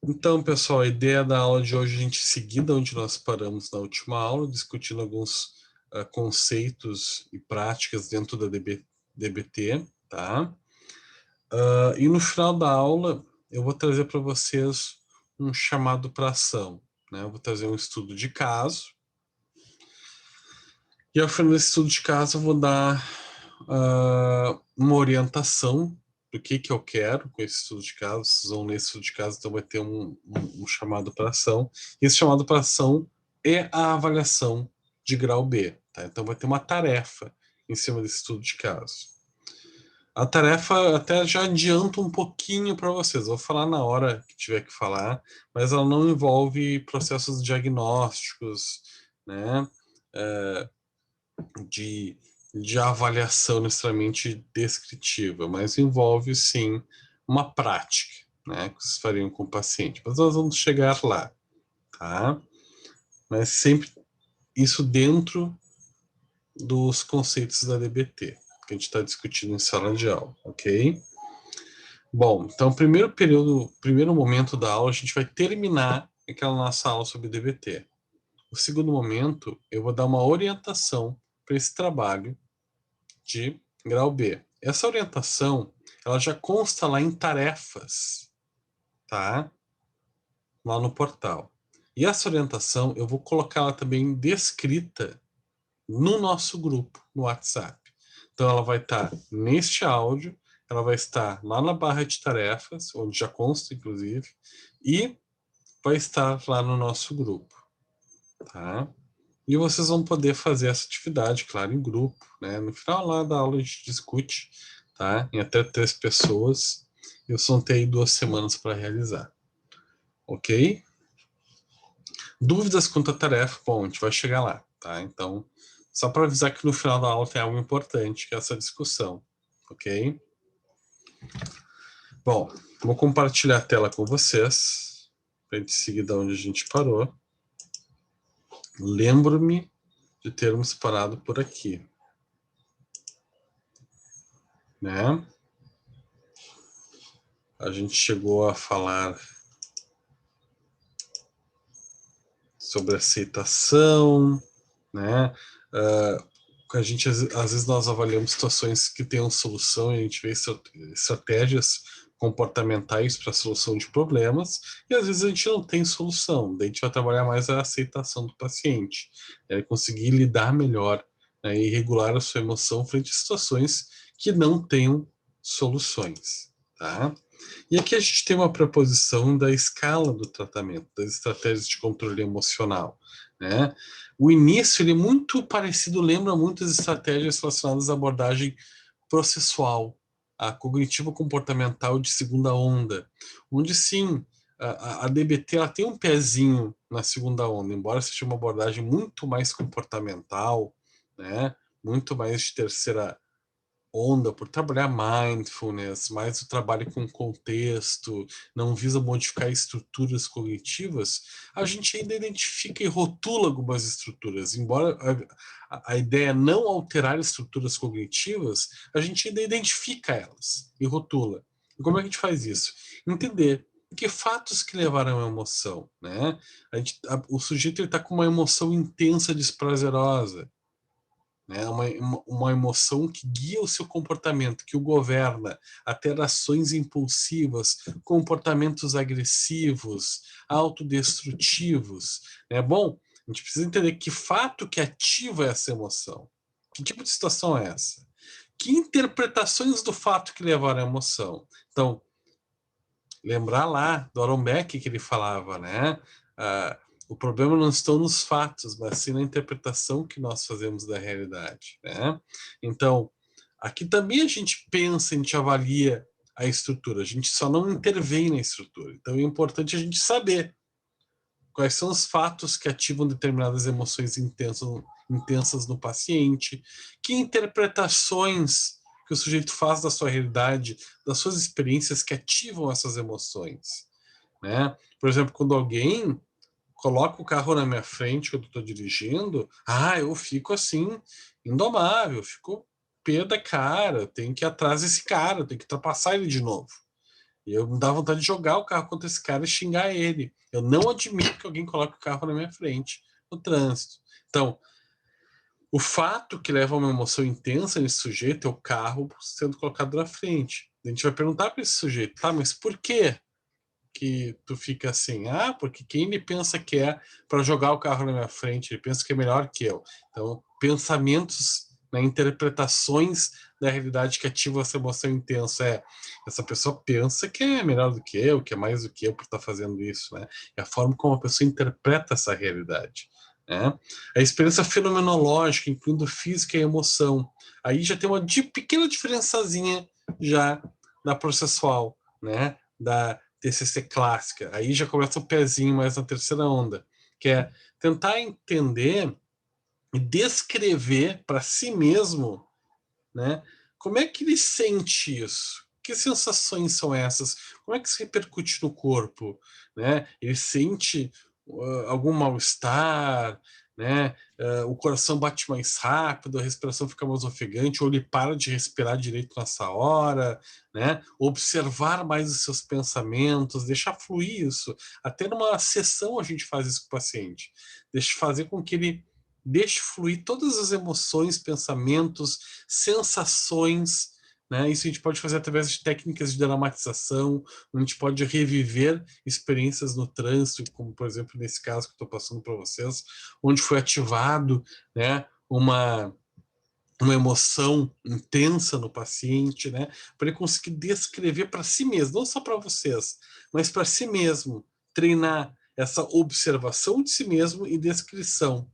Então, pessoal, a ideia da aula de hoje é a gente seguir de onde nós paramos na última aula, discutindo alguns conceitos e práticas dentro da DBT, tá? E no final da aula, eu vou trazer para vocês um chamado para ação, né? Eu vou trazer um estudo de caso, e ao final desse estudo de caso eu vou dar uma orientação do que eu quero com esse estudo de caso. Vocês vão ler esse estudo de caso, então vai ter um chamado para ação. E esse chamado para ação é a avaliação de grau B, tá? Então vai ter uma tarefa em cima desse estudo de caso. A tarefa até já adianto um pouquinho para vocês. Eu vou falar na hora que tiver que falar, mas ela não envolve processos diagnósticos, né? De, de avaliação necessariamente descritiva, mas envolve sim uma prática, né, que vocês fariam com o paciente. Mas nós vamos chegar lá, tá? Mas sempre isso dentro dos conceitos da DBT, que a gente está discutindo em sala de aula, ok? Bom, então, primeiro momento da aula, a gente vai terminar aquela nossa aula sobre DBT. O segundo momento, eu vou dar uma orientação para esse trabalho de grau B. Essa orientação, ela já consta lá em tarefas, tá? Lá no portal. E essa orientação, eu vou colocar ela também descrita no nosso grupo, no WhatsApp. Então, ela vai estar neste áudio, ela vai estar lá na barra de tarefas, onde já consta, inclusive, e vai estar lá no nosso grupo, tá? E vocês vão poder fazer essa atividade, claro, em grupo, né? No final lá da aula a gente discute, tá? Em até 3 pessoas. Eu só tenho 2 semanas para realizar. Ok? Dúvidas quanto à tarefa? Bom, a gente vai chegar lá, tá? Então, só para avisar que no final da aula tem algo importante, que é essa discussão. Ok? Bom, vou compartilhar a tela com vocês, para a gente seguir da onde a gente parou. Lembro-me de termos parado por aqui, né? A gente chegou a falar sobre aceitação, né? A gente, às vezes, nós avaliamos situações que tenham solução e a gente vê estratégias comportamentais para a solução de problemas, e às vezes a gente não tem solução, daí a gente vai trabalhar mais a aceitação do paciente, conseguir lidar melhor, né, e regular a sua emoção frente a situações que não tenham soluções, tá? E aqui a gente tem uma proposição da escala do tratamento, das estratégias de controle emocional, né? O início ele é muito parecido, lembra muito as estratégias relacionadas à abordagem processual, a cognitivo-comportamental de segunda onda, onde sim, a DBT ela tem um pezinho na segunda onda, embora seja uma abordagem muito mais comportamental, né? Muito mais de terceira onda por trabalhar mindfulness, mais o trabalho com contexto, não visa modificar estruturas cognitivas, a gente ainda identifica e rotula algumas estruturas. Embora a ideia é não alterar estruturas cognitivas, a gente ainda identifica elas e rotula. E como é que a gente faz isso? Entender que fatos que levaram à emoção, né? O sujeito está com uma emoção intensa, desprazerosa, né? Uma emoção que guia o seu comportamento, que o governa a ter ações impulsivas, comportamentos agressivos, autodestrutivos. Né? Bom, a gente precisa entender que fato que ativa essa emoção. Que tipo de situação é essa? Que interpretações do fato que levaram à emoção? Então, lembrar lá do Aaron Beck que ele falava, né? O problema não estão nos fatos, mas sim na interpretação que nós fazemos da realidade, né? Então, aqui também a gente pensa, a gente avalia a estrutura, a gente só não intervém na estrutura. Então, é importante a gente saber quais são os fatos que ativam determinadas emoções intensas no paciente, que interpretações que o sujeito faz da sua realidade, das suas experiências que ativam essas emoções, né? Por exemplo, quando alguém coloca o carro na minha frente quando eu estou dirigindo, eu fico assim, indomável, eu fico pé da cara, eu tenho que ir atrás desse cara, eu tenho que ultrapassar ele de novo. E eu me dava vontade de jogar o carro contra esse cara e xingar ele. Eu não admito que alguém coloque o carro na minha frente no trânsito. Então, o fato que leva a uma emoção intensa nesse sujeito é o carro sendo colocado na frente. A gente vai perguntar para esse sujeito, tá, mas por quê que tu fica assim? Ah, porque quem ele pensa que é para jogar o carro na minha frente, ele pensa que é melhor que eu. Então, pensamentos, né, interpretações da realidade que ativam essa emoção intensa. Essa pessoa pensa que é melhor do que eu, que é mais do que eu por estar fazendo isso, né? É a forma como a pessoa interpreta essa realidade. Né? A experiência fenomenológica, incluindo física e emoção. Aí já tem uma pequena diferençazinha já da processual, né? Da TCC clássica. Aí já começa o pezinho mais na terceira onda, que é tentar entender e descrever para si mesmo, né? Como é que ele sente isso? Que sensações são essas? Como é que isso repercute no corpo? Né? Ele sente algum mal-estar? Né? O coração bate mais rápido, a respiração fica mais ofegante, ou ele para de respirar direito nessa hora, né? Observar mais os seus pensamentos, deixar fluir isso. Até numa sessão a gente faz isso com o paciente. Deixa fazer com que ele deixe fluir todas as emoções, pensamentos, sensações, né? Isso a gente pode fazer através de técnicas de dramatização, a gente pode reviver experiências no trânsito, como por exemplo nesse caso que estou passando para vocês, onde foi ativado, né, uma emoção intensa no paciente, né, para ele conseguir descrever para si mesmo, não só para vocês, mas para si mesmo, treinar essa observação de si mesmo e descrição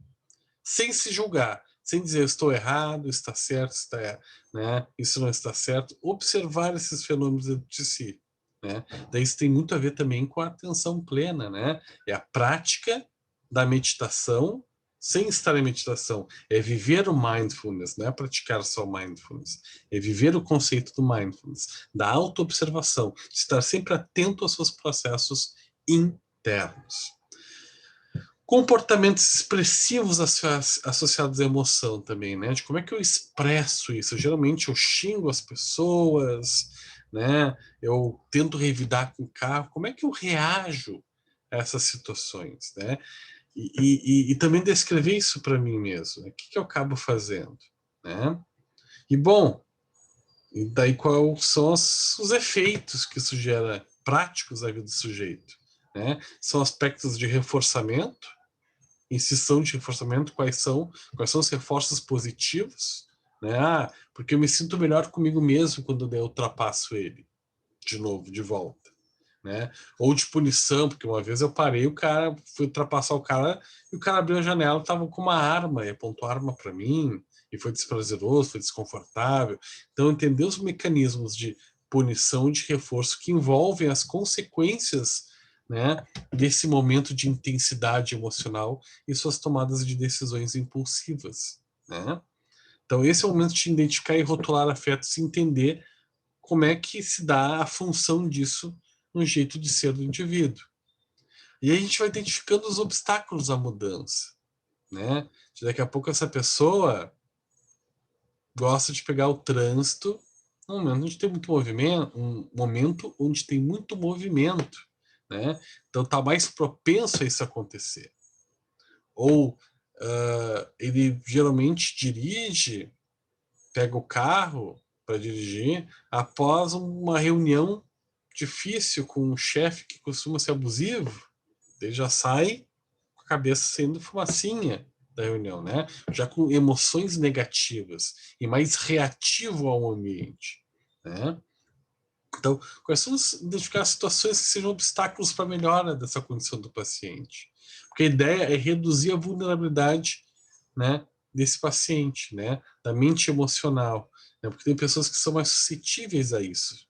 sem se julgar, sem dizer estou errado, está certo, está, né, isso não está certo, observar esses fenômenos dentro de si. Né? Daí isso tem muito a ver também com a atenção plena, né? É a prática da meditação sem estar em meditação. É viver o mindfulness, não é praticar só o mindfulness. É viver o conceito do mindfulness, da autoobservação, de estar sempre atento aos seus processos internos. Comportamentos expressivos associados à emoção também, né? De como é que eu expresso isso? Geralmente eu xingo as pessoas, né? Eu tento revidar com o carro. Como é que eu reajo a essas situações, né? E também descrever isso para mim mesmo. Né? O que eu acabo fazendo, né? E bom, e daí quais são os efeitos que isso gera práticos na vida do sujeito, né? São aspectos de reforçamento, incisão de reforçamento, quais são os reforços positivos, né? Ah, porque eu me sinto melhor comigo mesmo quando eu ultrapasso ele de novo, de volta, né? Ou de punição, porque uma vez eu parei, o cara, fui ultrapassar o cara e o cara abriu a janela, tava com uma arma e apontou a arma para mim e foi desprazeroso, foi desconfortável. Então entender os mecanismos de punição, de reforço que envolvem as consequências, né, desse momento de intensidade emocional e suas tomadas de decisões impulsivas, né? Então esse é o momento de identificar e rotular afetos e entender como é que se dá a função disso no jeito de ser do indivíduo. E aí a gente vai identificando os obstáculos à mudança, né? Daqui a pouco essa pessoa gosta de pegar o trânsito num momento onde tem muito movimento, um momento onde tem muito movimento, né? Então tá mais propenso a isso acontecer. Ou ele geralmente dirige, pega o carro para dirigir após uma reunião difícil com um chefe que costuma ser abusivo, ele já sai com a cabeça saindo fumacinha da reunião, né? Já com emoções negativas e mais reativo ao ambiente, né? Então, quais são identificar situações que sejam obstáculos para a melhora dessa condição do paciente? Porque a ideia é reduzir a vulnerabilidade, né, desse paciente, né, da mente emocional, né, porque tem pessoas que são mais suscetíveis a isso.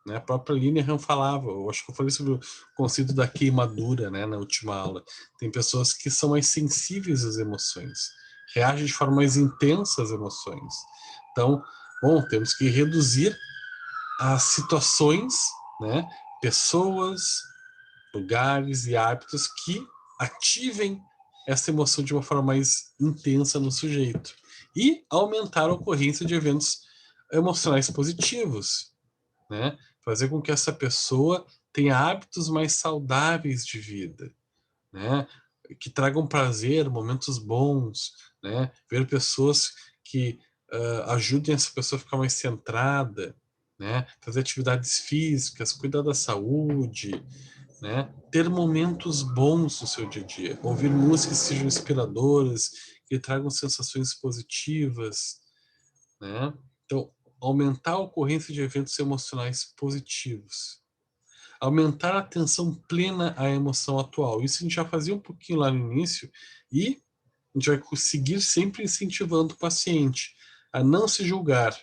Né? A própria Linehan falava, eu acho que eu falei sobre o conceito da queimadura, né, na última aula. Tem pessoas que são mais sensíveis às emoções, reagem de forma mais intensa às emoções. Então, bom, temos que reduzir as situações, né, pessoas, lugares e hábitos que ativem essa emoção de uma forma mais intensa no sujeito e aumentar a ocorrência de eventos emocionais positivos, né? fazer com que essa pessoa tenha hábitos mais saudáveis de vida, né? Que tragam prazer, momentos bons, né? Ver pessoas que ajudem essa pessoa a ficar mais centrada, né? Fazer atividades físicas, cuidar da saúde, né? Ter momentos bons no seu dia a dia, ouvir músicas que sejam inspiradoras, que tragam sensações positivas, né? Então, aumentar a ocorrência de eventos emocionais positivos, aumentar a atenção plena à emoção atual. Isso a gente já fazia um pouquinho lá no início e a gente vai conseguir sempre incentivando o paciente a não se julgar.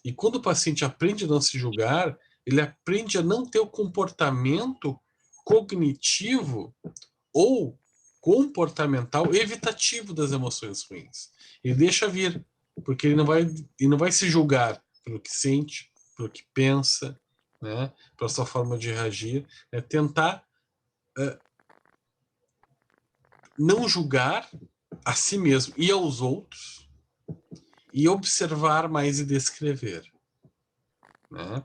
E quando o paciente aprende a não se julgar, ele aprende a não ter o comportamento cognitivo ou comportamental evitativo das emoções ruins. Ele deixa vir, porque ele não vai se julgar pelo que sente, pelo que pensa, né, pela sua forma de reagir. É tentar não julgar a si mesmo e aos outros e observar mais e descrever, né?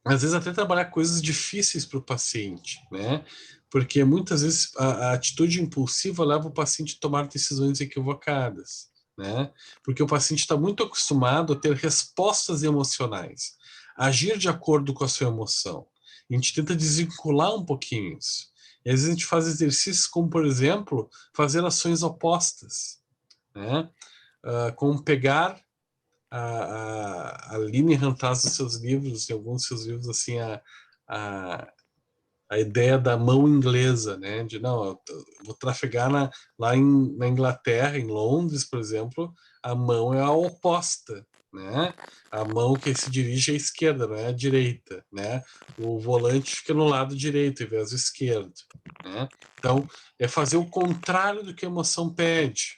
Às vezes até trabalhar coisas difíceis para o paciente, né? Porque muitas vezes a atitude impulsiva leva o paciente a tomar decisões equivocadas, né? Porque o paciente está muito acostumado a ter respostas emocionais, agir de acordo com a sua emoção. E a gente tenta desvincular um pouquinho isso. E às vezes a gente faz exercícios como, por exemplo, fazer ações opostas, né? Como pegar a Aline Rantaz nos seus livros, em alguns dos seus livros, assim, a, a ideia da mão inglesa, né? De não, eu vou trafegar lá na Inglaterra, em Londres, por exemplo, a mão é a oposta, né? A mão que se dirige à esquerda, não é à direita, né? O volante fica no lado direito, em vez do esquerdo, né? Então, é fazer o contrário do que a emoção pede.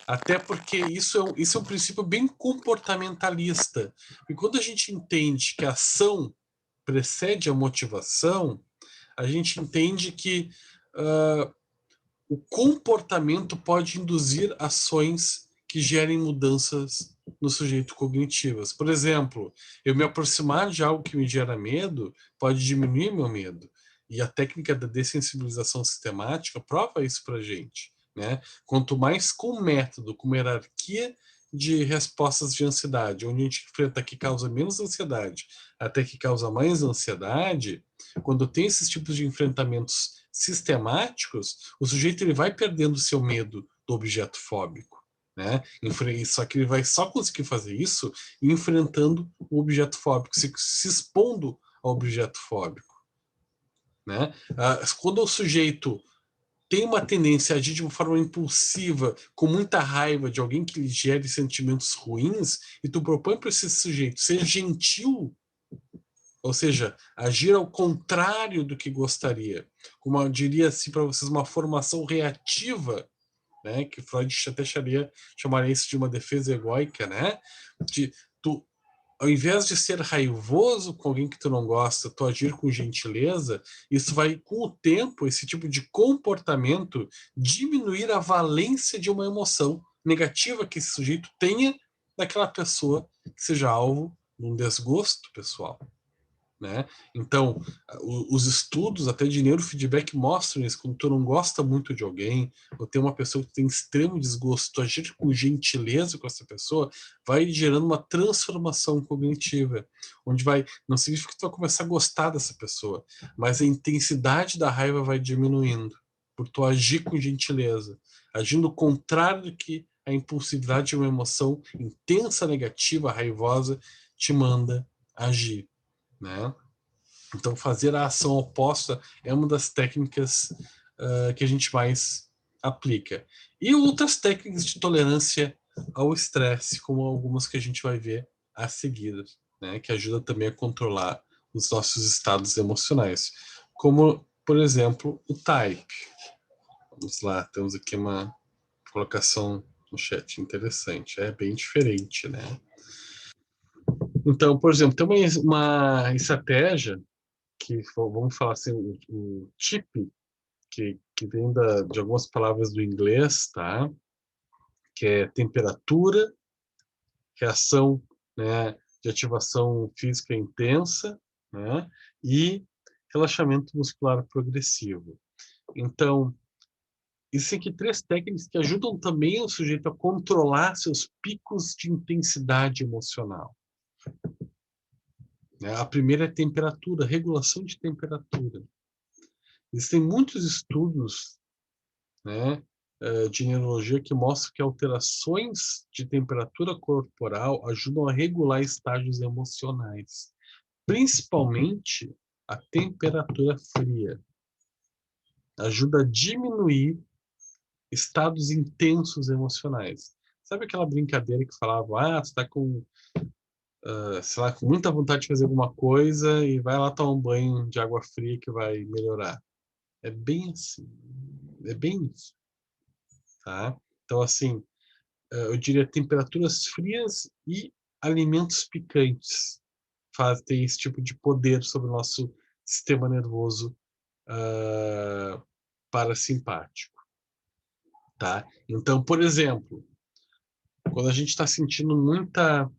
Até porque isso é um princípio bem comportamentalista. E quando a gente entende que a ação precede a motivação, a gente entende que o comportamento pode induzir ações que gerem mudanças no sujeito cognitivas. Por exemplo, eu me aproximar de algo que me gera medo pode diminuir meu medo. E a técnica da dessensibilização sistemática prova isso para a gente, né? Quanto mais com método, com uma hierarquia de respostas de ansiedade, onde a gente enfrenta que causa menos ansiedade até que causa mais ansiedade, quando tem esses tipos de enfrentamentos sistemáticos, o sujeito ele vai perdendo o seu medo do objeto fóbico, né? Só que ele vai só conseguir fazer isso enfrentando o objeto fóbico, se expondo ao objeto fóbico, né? Quando o sujeito tem uma tendência a agir de uma forma impulsiva, com muita raiva de alguém que lhe gere sentimentos ruins, e tu propõe para esse sujeito ser gentil, ou seja, agir ao contrário do que gostaria, como eu diria assim para vocês, uma formação reativa, né, que Freud até chamaria isso de uma defesa egóica, né, de tu, ao invés de ser raivoso com alguém que tu não gosta, tu agir com gentileza, isso vai, com o tempo, esse tipo de comportamento, diminuir a valência de uma emoção negativa que esse sujeito tenha daquela pessoa que seja alvo de um desgosto pessoal, né? Então, os estudos até de neurofeedback mostram isso. Quando tu não gosta muito de alguém, ou tem uma pessoa que tem extremo desgosto, tu agir com gentileza com essa pessoa, vai gerando uma transformação cognitiva, onde não significa que tu vai começar a gostar dessa pessoa, mas a intensidade da raiva vai diminuindo, por tu agir com gentileza, agindo ao contrário do que a impulsividade de uma emoção intensa, negativa, raivosa, te manda agir, né? Então, fazer a ação oposta é uma das técnicas que a gente mais aplica. E outras técnicas de tolerância ao estresse, como algumas que a gente vai ver a seguir, né? Que ajuda também a controlar os nossos estados emocionais. Como, por exemplo, o TYPE. Vamos lá, temos aqui uma colocação no chat interessante. É bem diferente, né? Então, por exemplo, tem uma estratégia que vamos falar assim, o chip, que vem de algumas palavras do inglês, tá? Que é temperatura, reação, né? de ativação física intensa, né? E relaxamento muscular progressivo. Então, existem aqui 3 técnicas que ajudam também o sujeito a controlar seus picos de intensidade emocional. A primeira é a temperatura, regulação de temperatura. Existem muitos estudos, né, de neurologia que mostram que alterações de temperatura corporal ajudam a regular estágios emocionais, principalmente a temperatura fria. Ajuda a diminuir estados intensos emocionais. Sabe aquela brincadeira que falava, você está com, sei lá, com muita vontade de fazer alguma coisa e vai lá tomar um banho de água fria que vai melhorar. É bem assim. É bem isso. Tá? Então, assim, eu diria temperaturas frias e alimentos picantes têm esse tipo de poder sobre o nosso sistema nervoso parasimpático. Tá? Então, por exemplo, quando a gente está sentindo muita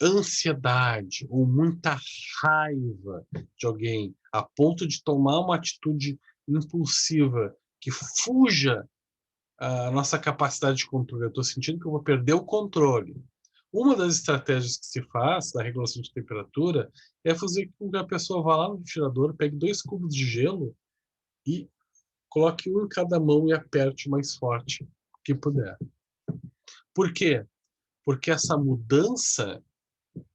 ansiedade ou muita raiva de alguém, a ponto de tomar uma atitude impulsiva que fuja a nossa capacidade de controle, eu estou sentindo que eu vou perder o controle. Uma das estratégias que se faz da regulação de temperatura é fazer com que a pessoa vá lá no refrigerador, pegue 2 cubos de gelo e coloque um em cada mão e aperte o mais forte que puder. Por quê? Porque essa mudança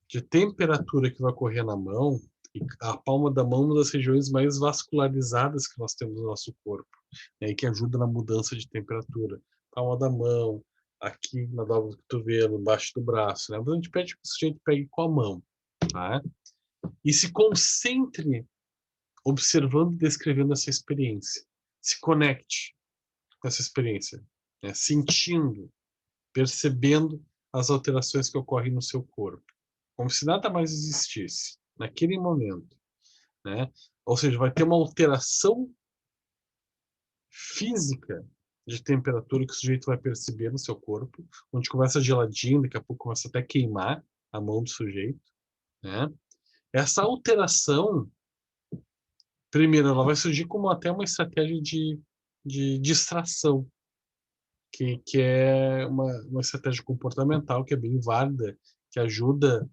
de temperatura que vai ocorrer na mão, e a palma da mão é uma das regiões mais vascularizadas que nós temos no nosso corpo, né, e que ajuda na mudança de temperatura. Palma da mão, aqui na dobra do cotovelo, embaixo do braço, né? Mas a gente pede que o sujeito pegue com a mão, tá? E se concentre observando e descrevendo essa experiência. Se conecte com essa experiência, né? Sentindo, percebendo as alterações que ocorrem no seu corpo, como se nada mais existisse naquele momento, né? Ou seja, vai ter uma alteração física de temperatura que o sujeito vai perceber no seu corpo, onde começa geladinho, daqui a pouco começa até a queimar a mão do sujeito, né? Essa alteração, primeiro, ela vai surgir como até uma estratégia de distração, que é uma estratégia comportamental que é bem válida, que ajuda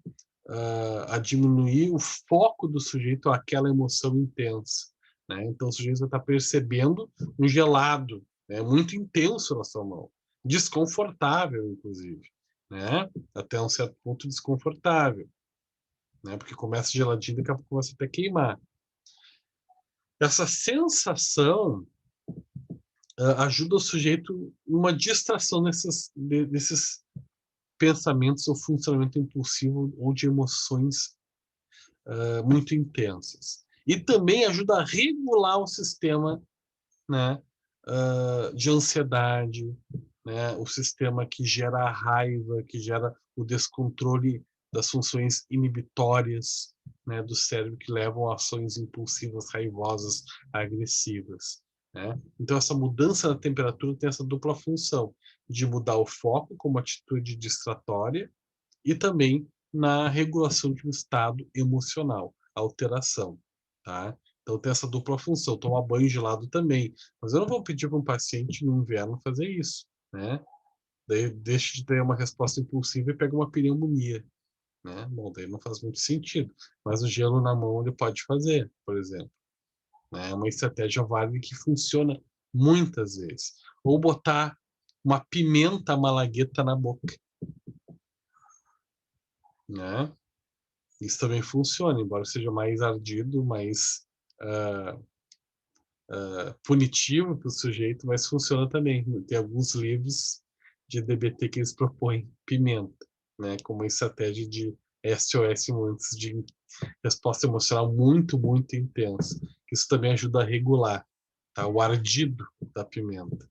a diminuir o foco do sujeito àquela emoção intensa. Né? Então, o sujeito vai estar percebendo um gelado, né, muito intenso na sua mão, desconfortável, inclusive, né? Até um certo ponto desconfortável, né? Porque começa geladinho, daqui a pouco começa até queimar. Essa sensação ajuda o sujeito uma distração desses pensamentos ou funcionamento impulsivo ou de emoções muito intensas. E também ajuda a regular o sistema, né, de ansiedade, né, o sistema que gera a raiva, que gera o descontrole das funções inibitórias, né, do cérebro que levam a ações impulsivas, raivosas, agressivas. Né? Então, essa mudança na temperatura tem essa dupla função de mudar o foco como atitude distratória e também na regulação de um estado emocional, alteração, tá? Então tem essa dupla função, tomar banho gelado também. Mas eu não vou pedir para um paciente no inverno fazer isso, né? Daí deixa de ter uma resposta impulsiva e pega uma pneumonia, né? Bom, daí não faz muito sentido. Mas o gelo na mão ele pode fazer, por exemplo. Né? É uma estratégia válida que funciona muitas vezes. Ou botar uma pimenta malagueta na boca, né? Isso também funciona, embora seja mais ardido, mais punitivo para o sujeito, mas funciona também. Tem alguns livros de DBT que eles propõem pimenta, né, como uma estratégia de SOS antes de resposta emocional muito, muito intensa. Isso também ajuda a regular, tá, o ardido da pimenta.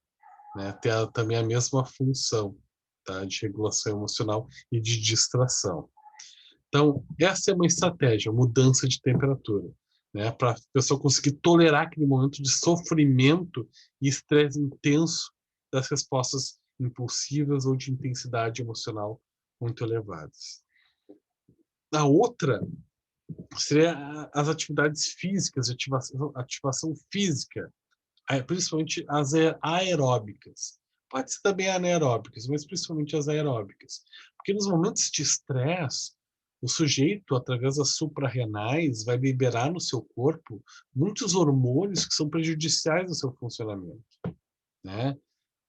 Né, tem também a mesma função, tá, de regulação emocional e de distração. Então, essa é uma estratégia, mudança de temperatura, né? Para a pessoa conseguir tolerar aquele momento de sofrimento e estresse intenso das respostas impulsivas ou de intensidade emocional muito elevadas. A outra seria as atividades físicas, ativação física, principalmente as aeróbicas. Pode ser também anaeróbicas, mas principalmente as aeróbicas. Porque nos momentos de estresse, o sujeito, através das suprarrenais, vai liberar no seu corpo muitos hormônios que são prejudiciais ao seu funcionamento, né?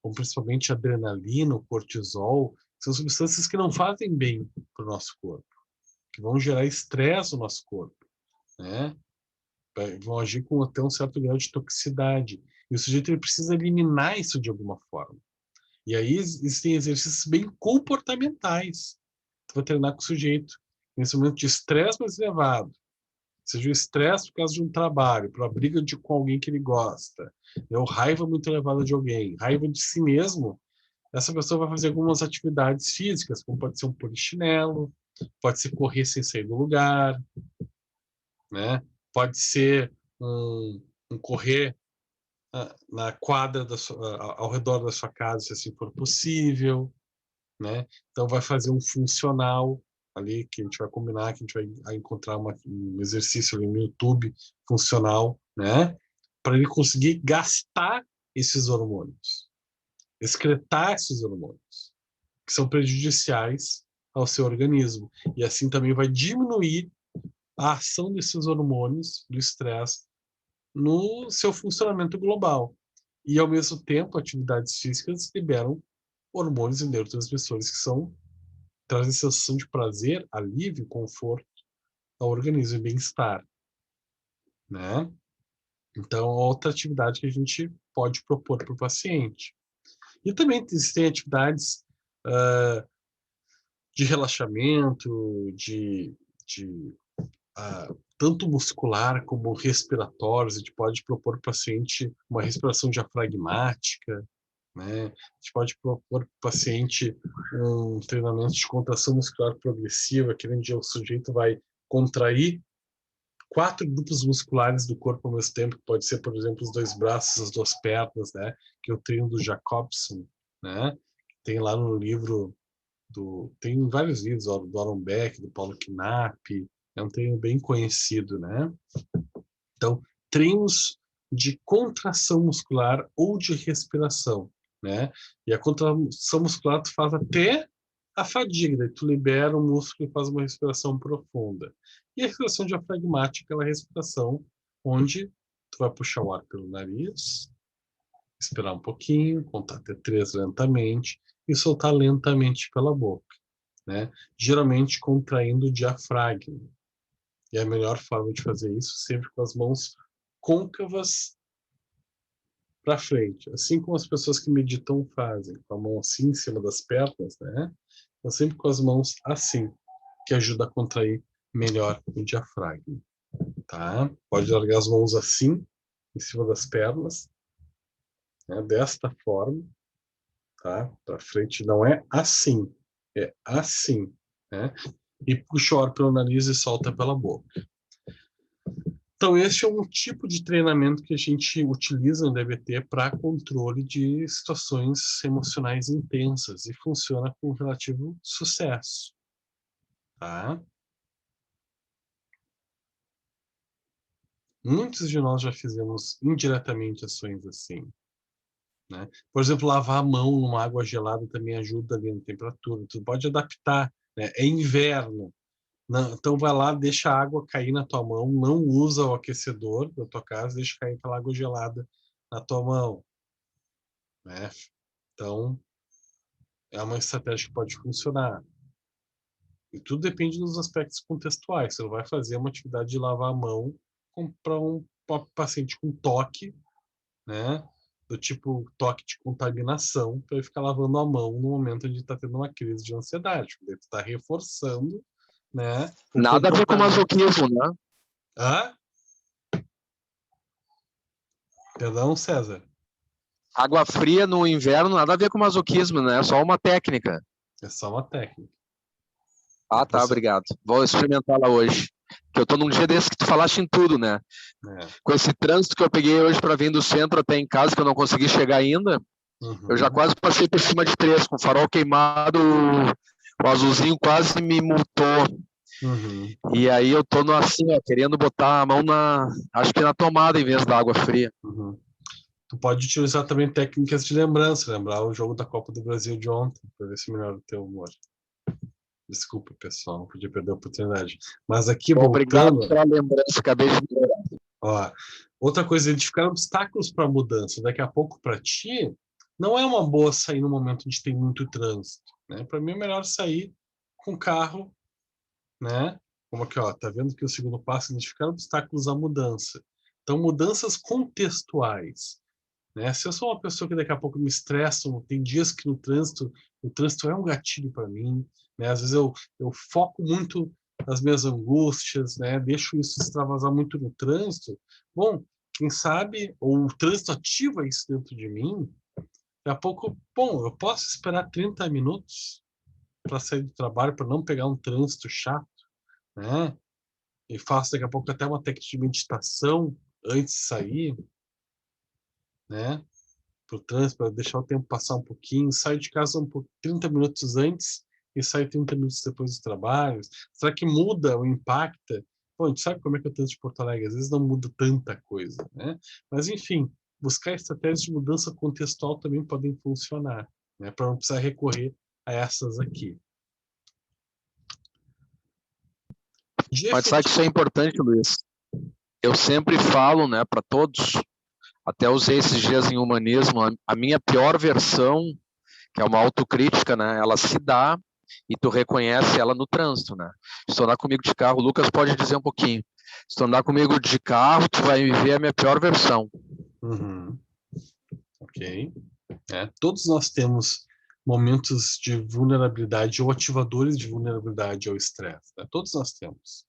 Como principalmente a adrenalina, o cortisol, são substâncias que não fazem bem para o nosso corpo, que vão gerar estresse no nosso corpo, né? Vão agir com até um certo grau de toxicidade. E o sujeito ele precisa eliminar isso de alguma forma. E aí existem exercícios bem comportamentais. Tu vai treinar com o sujeito nesse momento de estresse mais elevado. Seja o estresse por causa de um trabalho, por uma briga com alguém que ele gosta, ou raiva muito elevada de alguém, raiva de si mesmo. Essa pessoa vai fazer algumas atividades físicas, como pode ser um polichinelo, pode ser correr sem sair do lugar, né? Pode ser um correr na quadra ao redor da sua casa, se assim for possível, né? Então vai fazer um funcional ali que a gente vai combinar, que a gente vai encontrar um exercício ali no YouTube funcional, né? Para ele conseguir gastar esses hormônios, excretar esses hormônios que são prejudiciais ao seu organismo, e assim também vai diminuir a ação desses hormônios do estresse no seu funcionamento global. E, ao mesmo tempo, atividades físicas liberam hormônios e neurotransmissores que trazem sensação de prazer, alívio, conforto ao organismo e bem-estar, né? Então, outra atividade que a gente pode propor para o paciente. E também existem atividades de relaxamento, tanto muscular como respiratórios. A gente pode propor para o paciente uma respiração diafragmática, né? A gente pode propor para o paciente um treinamento de contração muscular progressiva, que onde o sujeito vai contrair 4 grupos musculares do corpo ao mesmo tempo, que pode ser, por exemplo, os 2 braços, as 2 pernas, né? Que é o treino do Jacobson, né? Tem lá no livro tem vários livros do Aaron Beck, do Paulo Knapp, é um treino bem conhecido, né? Então, treinos de contração muscular ou de respiração, né? E a contração muscular tu faz até a fadiga, daí tu libera o músculo e faz uma respiração profunda. E a respiração diafragmática é aquela respiração onde tu vai puxar o ar pelo nariz, esperar um pouquinho, contar até 3 lentamente e soltar lentamente pela boca, né? Geralmente contraindo o diafragma. E a melhor forma de fazer isso sempre com as mãos côncavas para frente, assim como as pessoas que meditam fazem, com a mão assim em cima das pernas, né? Então sempre com as mãos assim, que ajuda a contrair melhor o diafragma, tá? Pode largar as mãos assim em cima das pernas, né? Desta forma, tá? Para frente não é assim, é assim, né? E puxa o ar pelo nariz e solta pela boca. Então, esse é um tipo de treinamento que a gente utiliza no DBT para controle de situações emocionais intensas e funciona com relativo sucesso, tá? Muitos de nós já fizemos indiretamente ações assim, né? Por exemplo, lavar a mão numa água gelada também ajuda ali na temperatura. Tu pode adaptar, né? É inverno. Não, então vai lá, deixa a água cair na tua mão, não usa o aquecedor da tua casa, deixa cair aquela água gelada na tua mão, né? Então, é uma estratégia que pode funcionar. E tudo depende dos aspectos contextuais. Você não vai fazer uma atividade de lavar a mão para um paciente com toque, né? Do tipo toque de contaminação, para ele ficar lavando a mão no momento onde está tendo uma crise de ansiedade. Ele está reforçando, né, o Nada a ver com comportamento. masoquismo, né? Hã? Perdão, César. Água fria no inverno, nada a ver com masoquismo, né? É só uma técnica. É só uma técnica. Ah, tá, Você... obrigado. Vou experimentá-la hoje. Que eu tô num dia desse que tu falaste em tudo, né? Com esse trânsito que eu peguei hoje para vir do centro até em casa, que eu não consegui chegar ainda, eu já quase passei por cima de 3, com o farol queimado, o azulzinho quase me multou. E aí eu tô assim, ó, querendo botar a mão acho que na tomada em vez da água fria. Tu pode utilizar também técnicas de lembrança, lembrar o jogo da Copa do Brasil de ontem, para ver se melhora o teu humor. Desculpa, pessoal, não podia perder a oportunidade. Mas aqui, Obrigado voltando... pela lembrança, acabei de melhorar. Ó, outra coisa, identificar obstáculos para a mudança. Daqui a pouco, para ti, não é uma boa sair no momento onde tem muito trânsito, né? Para mim é melhor sair com o carro, né? Como aqui, ó, tá vendo que o segundo passo é identificar obstáculos à mudança. Então, mudanças contextuais, né? Se eu sou uma pessoa que daqui a pouco me estressa, tem dias que o trânsito é um gatilho para mim, né? Às vezes eu foco muito nas minhas angústias, né? Deixo isso extravasar muito no trânsito. Bom, quem sabe, ou o trânsito ativa isso dentro de mim, daqui a pouco, bom, eu posso esperar 30 minutos para sair do trabalho, para não pegar um trânsito chato, né? E faço daqui a pouco até uma técnica de meditação antes de sair, né? Para o trânsito, para deixar o tempo passar um pouquinho, saio de casa 30 minutos antes e saio 30 minutos depois do trabalho. Será que muda ou impacta? Bom, a gente sabe como é que é o trânsito de Porto Alegre, às vezes não muda tanta coisa, né? Mas, enfim, buscar estratégias de mudança contextual também podem funcionar, né? Para não precisar recorrer a essas aqui. Mas sabe que isso é importante, Luiz? Eu sempre falo, né, para todos, até usei esses dias em humanismo, a minha pior versão, que é uma autocrítica, né, ela se dá e tu reconhece ela no trânsito, né? Se tu andar comigo de carro, o Lucas pode dizer um pouquinho. Se tu andar comigo de carro, tu vai ver a minha pior versão. Ok. Todos nós temos momentos de vulnerabilidade ou ativadores de vulnerabilidade ao estresse. Né? Todos nós temos.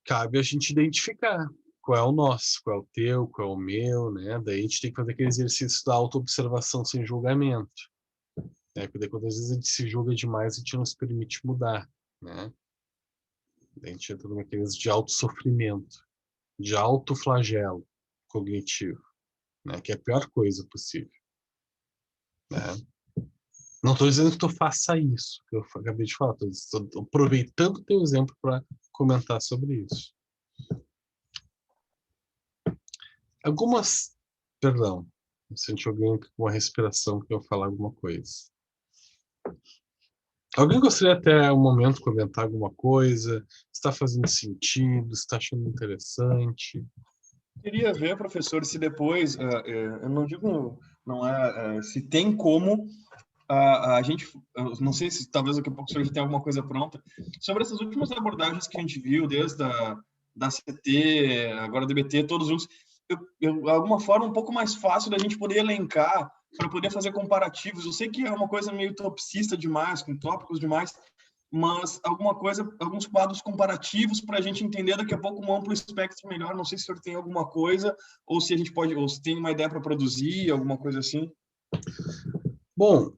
Cabe a gente identificar qual é o nosso, qual é o teu, qual é o meu, né? Daí a gente tem que fazer aquele exercício da autoobservação sem julgamento. Né? Porque quando às vezes a gente se julga demais, a gente não se permite mudar, né? Daí a gente entra naqueles de autossofrimento, de autoflagelo cognitivo, né? Que é a pior coisa possível, né? Não estou dizendo que tu faça isso, que eu acabei de falar, estou aproveitando o teu exemplo para comentar sobre isso. Perdão, eu senti alguém com uma respiração que eu falar alguma coisa. Alguém gostaria até um momento de comentar alguma coisa? Está fazendo sentido? Está achando interessante? Queria ver, professor, se depois, eu não digo, não é, se tem como a gente, não sei se talvez daqui a pouco o senhor já tenha alguma coisa pronta, sobre essas últimas abordagens que a gente viu, desde da CT, agora DBT, todos juntos, alguma forma um pouco mais fácil da gente poder elencar, para poder fazer comparativos. Eu sei que é uma coisa meio topicista demais, com tópicos demais, mas alguma coisa, alguns quadros comparativos para a gente entender daqui a pouco um amplo espectro melhor. Não sei se o senhor tem alguma coisa, ou se a gente pode, ou se tem uma ideia para produzir, alguma coisa assim. Bom,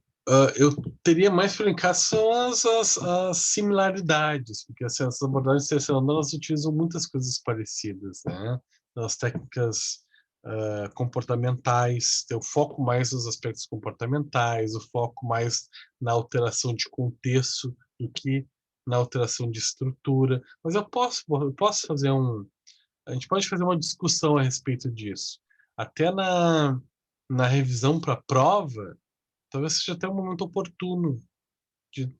eu teria mais para elencar são as similaridades, porque assim, essas abordagens selecionadas elas utilizam muitas coisas parecidas, né? As técnicas comportamentais, tem o foco mais nos aspectos comportamentais, o foco mais na alteração de contexto do que na alteração de estrutura. Mas eu posso fazer a gente pode fazer uma discussão a respeito disso. Até na revisão para a prova, talvez seja até um momento oportuno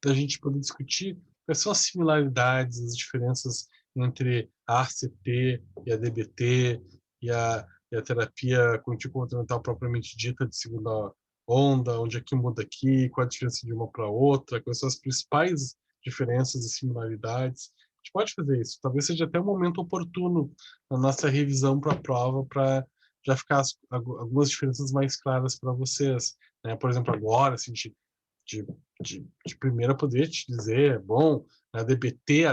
da gente poder discutir quais são as similaridades, as diferenças entre a ACT e a DBT e a terapia cognitivo-comportamental propriamente dita de segunda onda, onde é que muda aqui, qual a diferença de uma para outra, quais são as principais diferenças e similaridades. A gente pode fazer isso. Talvez seja até um momento oportuno na nossa revisão para a prova para já ficar algumas diferenças mais claras para vocês. Né? Por exemplo, agora, assim, de primeira poder te dizer, bom, a DBT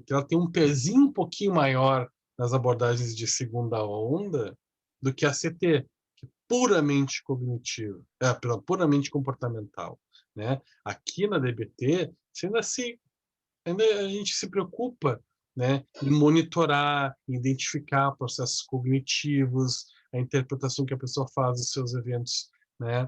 ela tem um pezinho um pouquinho maior nas abordagens de segunda onda do que a CT, que é puramente cognitivo, puramente comportamental, né? Aqui na DBT, ainda a gente se preocupa, né, em monitorar, identificar processos cognitivos, a interpretação que a pessoa faz dos seus eventos, né,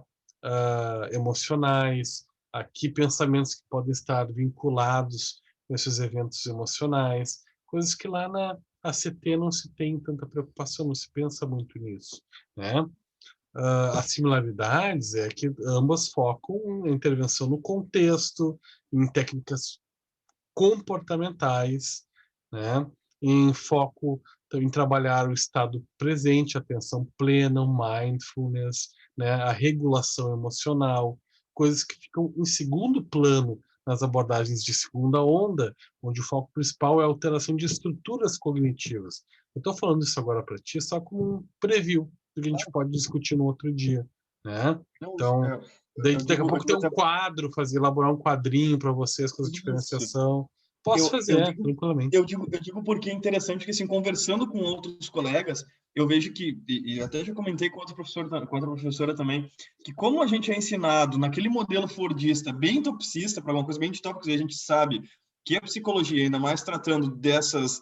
emocionais, aqui pensamentos que podem estar vinculados nesses eventos emocionais, coisas que lá na ACT não se tem tanta preocupação, não se pensa muito nisso, né? As similaridades é que ambas focam em intervenção no contexto, em técnicas comportamentais, né? Em foco em trabalhar o estado presente, atenção plena, o mindfulness, né? A regulação emocional, coisas que ficam em segundo plano nas abordagens de segunda onda, onde o foco principal é a alteração de estruturas cognitivas. Eu estou falando isso agora para ti só como um preview do que a gente pode discutir no outro dia, né? Não, Então, daqui a pouco tem um até quadro, elaborar um quadrinho para vocês com a isso. diferenciação. Posso fazer, tranquilamente. Eu digo porque é interessante que, assim, conversando com outros colegas, eu vejo que, e até já comentei com outro professor, com outra professora também, que como a gente é ensinado naquele modelo fordista, bem topicista, para uma coisa bem de tópicos, e a gente sabe que a psicologia, ainda mais tratando dessas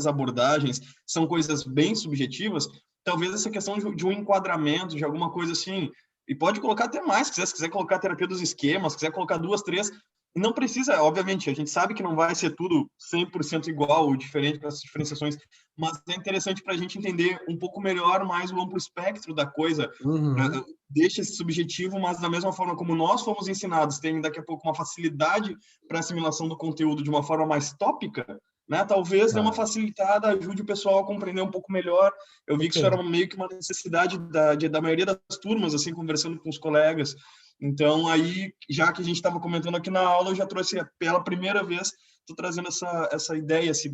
abordagens, são coisas bem subjetivas, talvez essa questão de um enquadramento, de alguma coisa assim, e pode colocar até mais, se quiser colocar a terapia dos esquemas, se quiser colocar 2, 3, não precisa, obviamente, a gente sabe que não vai ser tudo 100% igual ou diferente com essas diferenciações, mas é interessante para a gente entender um pouco melhor mais o amplo espectro da coisa. Uhum. Deixa esse subjetivo, mas da mesma forma como nós fomos ensinados, tem daqui a pouco uma facilidade para assimilação do conteúdo de uma forma mais tópica, né? Talvez dê uma facilitada, ajude o pessoal a compreender um pouco melhor. Eu vi que isso era meio que uma necessidade da maioria das turmas, assim, conversando com os colegas. Então, aí, já que a gente estava comentando aqui na aula, eu já trouxe pela primeira vez, estou trazendo essa ideia, se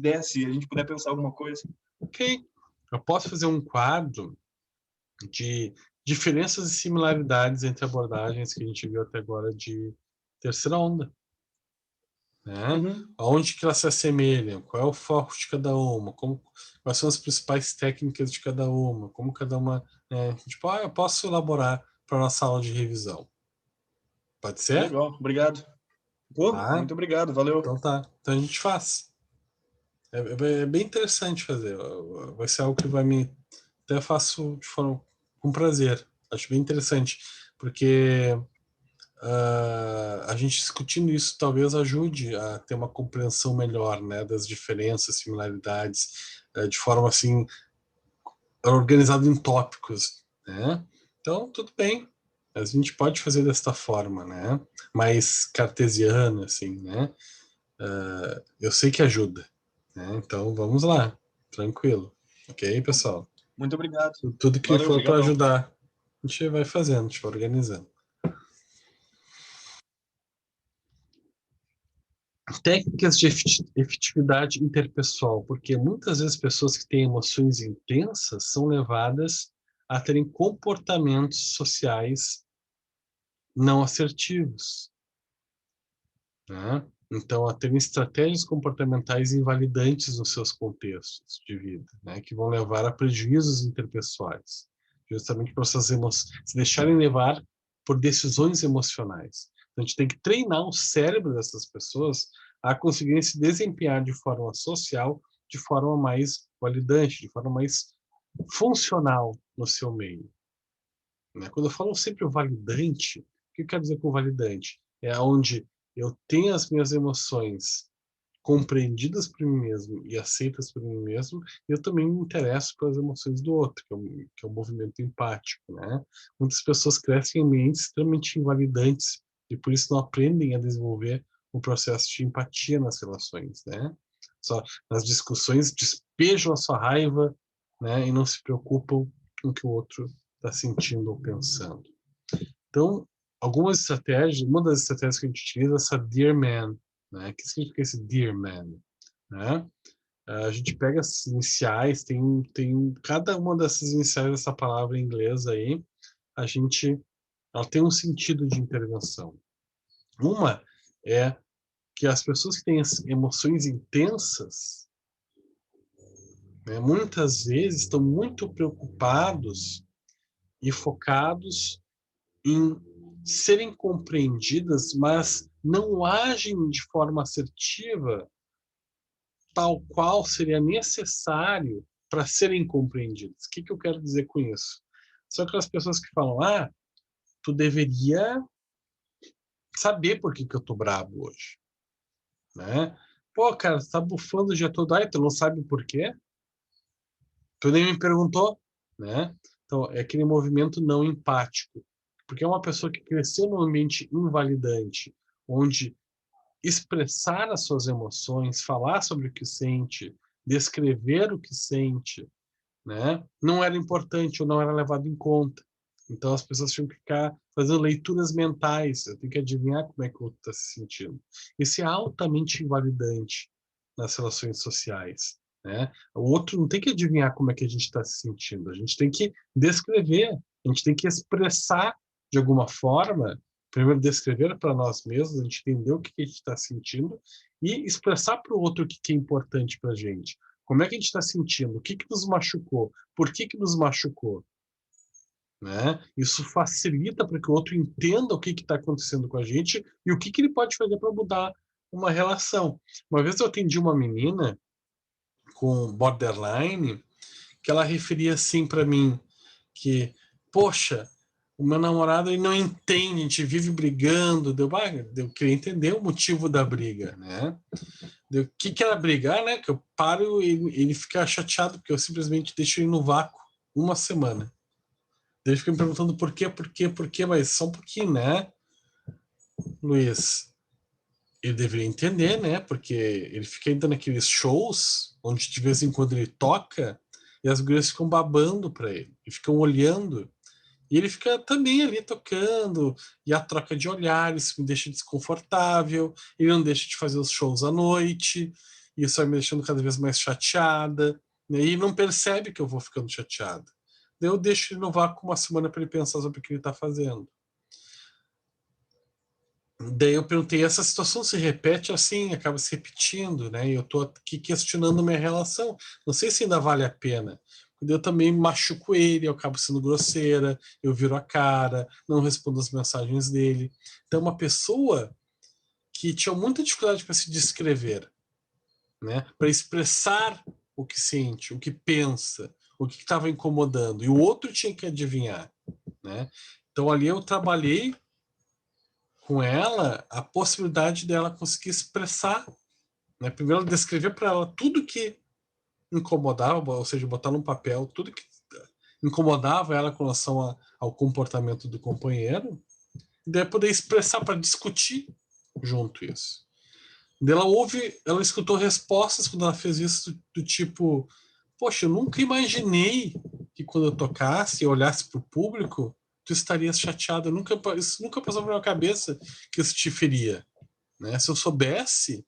a gente puder pensar alguma coisa. Ok. Eu posso fazer um quadro de diferenças e similaridades entre abordagens que a gente viu até agora de terceira onda. Né? Uhum. Aonde que elas se assemelham? Qual é o foco de cada uma? Quais são as principais técnicas de cada uma? Como cada uma... Né? Tipo, eu posso elaborar para a nossa aula de revisão. Pode ser? Legal, obrigado. Pô, Tá? muito obrigado, valeu. Então tá. Então a gente faz. É bem interessante fazer. Vai ser algo que vai me... Até faço de forma... com prazer. Acho bem interessante. Porque a gente discutindo isso talvez ajude a ter uma compreensão melhor, né, das diferenças, similaridades, de forma assim organizada em tópicos, né? Então tudo bem, a gente pode fazer desta forma, né? Mais cartesiana, assim, né? Eu sei que ajuda, né? Então vamos lá, tranquilo, ok, pessoal? Muito obrigado. Tudo que Valeu, for para obrigadão. ajudar, a gente vai fazendo, a gente vai organizando. Técnicas de efetividade interpessoal, porque muitas vezes pessoas que têm emoções intensas são levadas a terem comportamentos sociais não assertivos, né? Então, a terem estratégias comportamentais invalidantes nos seus contextos de vida, né? Que vão levar a prejuízos interpessoais, justamente por essas se deixarem levar por decisões emocionais. Então, a gente tem que treinar o cérebro dessas pessoas a conseguirem se desempenhar de forma social, de forma mais validante, de forma mais funcional no seu meio, né? Quando eu falo sempre o validante, o que eu quero dizer com validante? É onde eu tenho as minhas emoções compreendidas por mim mesmo e aceitas por mim mesmo, e eu também me interesso pelas emoções do outro, que é o movimento empático, né? Muitas pessoas crescem em ambientes extremamente invalidantes e por isso não aprendem a desenvolver um processo de empatia nas relações, né? Só nas discussões despejam a sua raiva, né? E não se preocupam com o que o outro está sentindo ou pensando. Então, algumas estratégias, uma das estratégias que a gente utiliza é essa Dear Man, né? O que significa esse Dear Man? Né? A gente pega as iniciais, tem cada uma dessas iniciais dessa palavra em inglês aí, ela tem um sentido de intervenção. Uma é que as pessoas que têm emoções intensas, né, muitas vezes estão muito preocupados e focados em serem compreendidas, mas não agem de forma assertiva, tal qual seria necessário para serem compreendidas. O que eu quero dizer com isso? São aquelas pessoas que falam: tu deveria saber por que eu tô brabo hoje, né? Pô, cara, você tá bufando o dia todo aí, tu não sabe por quê? Tu nem me perguntou, né? Então, é aquele movimento não empático. Porque é uma pessoa que cresceu num ambiente invalidante, onde expressar as suas emoções, falar sobre o que sente, descrever o que sente, né? Não era importante ou não era levado em conta. Então as pessoas tinham que ficar fazendo leituras mentais, eu tenho que adivinhar como é que o outro está se sentindo. Isso é altamente invalidante nas relações sociais, né? O outro não tem que adivinhar como é que a gente está se sentindo, a gente tem que descrever, a gente tem que expressar de alguma forma, primeiro descrever para nós mesmos, a gente entender o que a gente está sentindo e expressar para o outro o que é importante para a gente. Como é que a gente está sentindo? O que nos machucou? Por que nos machucou? Né? Isso facilita para que o outro entenda o que está acontecendo com a gente e o que ele pode fazer para mudar uma relação. Uma vez eu atendi uma menina com borderline que ela referia assim para mim que, poxa, o meu namorado ele não entende, a gente vive brigando, eu queria entender o motivo da briga, né? O que era brigar, né? Que eu paro e ele fica chateado porque eu simplesmente deixo ele no vácuo uma semana. Daí ele fica me perguntando por quê, mas só um pouquinho, né, Luiz? Ele deveria entender, né? Porque ele fica indo naqueles shows onde de vez em quando ele toca e as gurias ficam babando para ele e ficam olhando. E ele fica também ali tocando, e a troca de olhares me deixa desconfortável, ele não deixa de fazer os shows à noite, e isso vai me deixando cada vez mais chateada, né? E não percebe que eu vou ficando chateada. Daí eu deixo ele no vácuo uma semana para ele pensar sobre o que ele está fazendo. Daí eu perguntei, essa situação se repete assim, acaba se repetindo, né? E eu estou aqui questionando minha relação. Não sei se ainda vale a pena. Eu também machuco ele, eu acabo sendo grosseira, eu viro a cara, não respondo as mensagens dele. Então, uma pessoa que tinha muita dificuldade para se descrever, né? Para expressar o que sente, o que pensa, o que estava incomodando, e o outro tinha que adivinhar, né? Então, ali eu trabalhei com ela a possibilidade dela conseguir expressar, né? Primeiro descrever para ela tudo que incomodava, ou seja, botar num papel tudo que incomodava ela com relação ao comportamento do companheiro, e daí poder expressar para discutir junto isso. Daí ela escutou respostas quando ela fez isso do tipo, poxa, eu nunca imaginei que quando eu tocasse e olhasse para o público, tu estarias chateado. Isso nunca passou pela minha cabeça que isso te feria. Né? Se eu soubesse,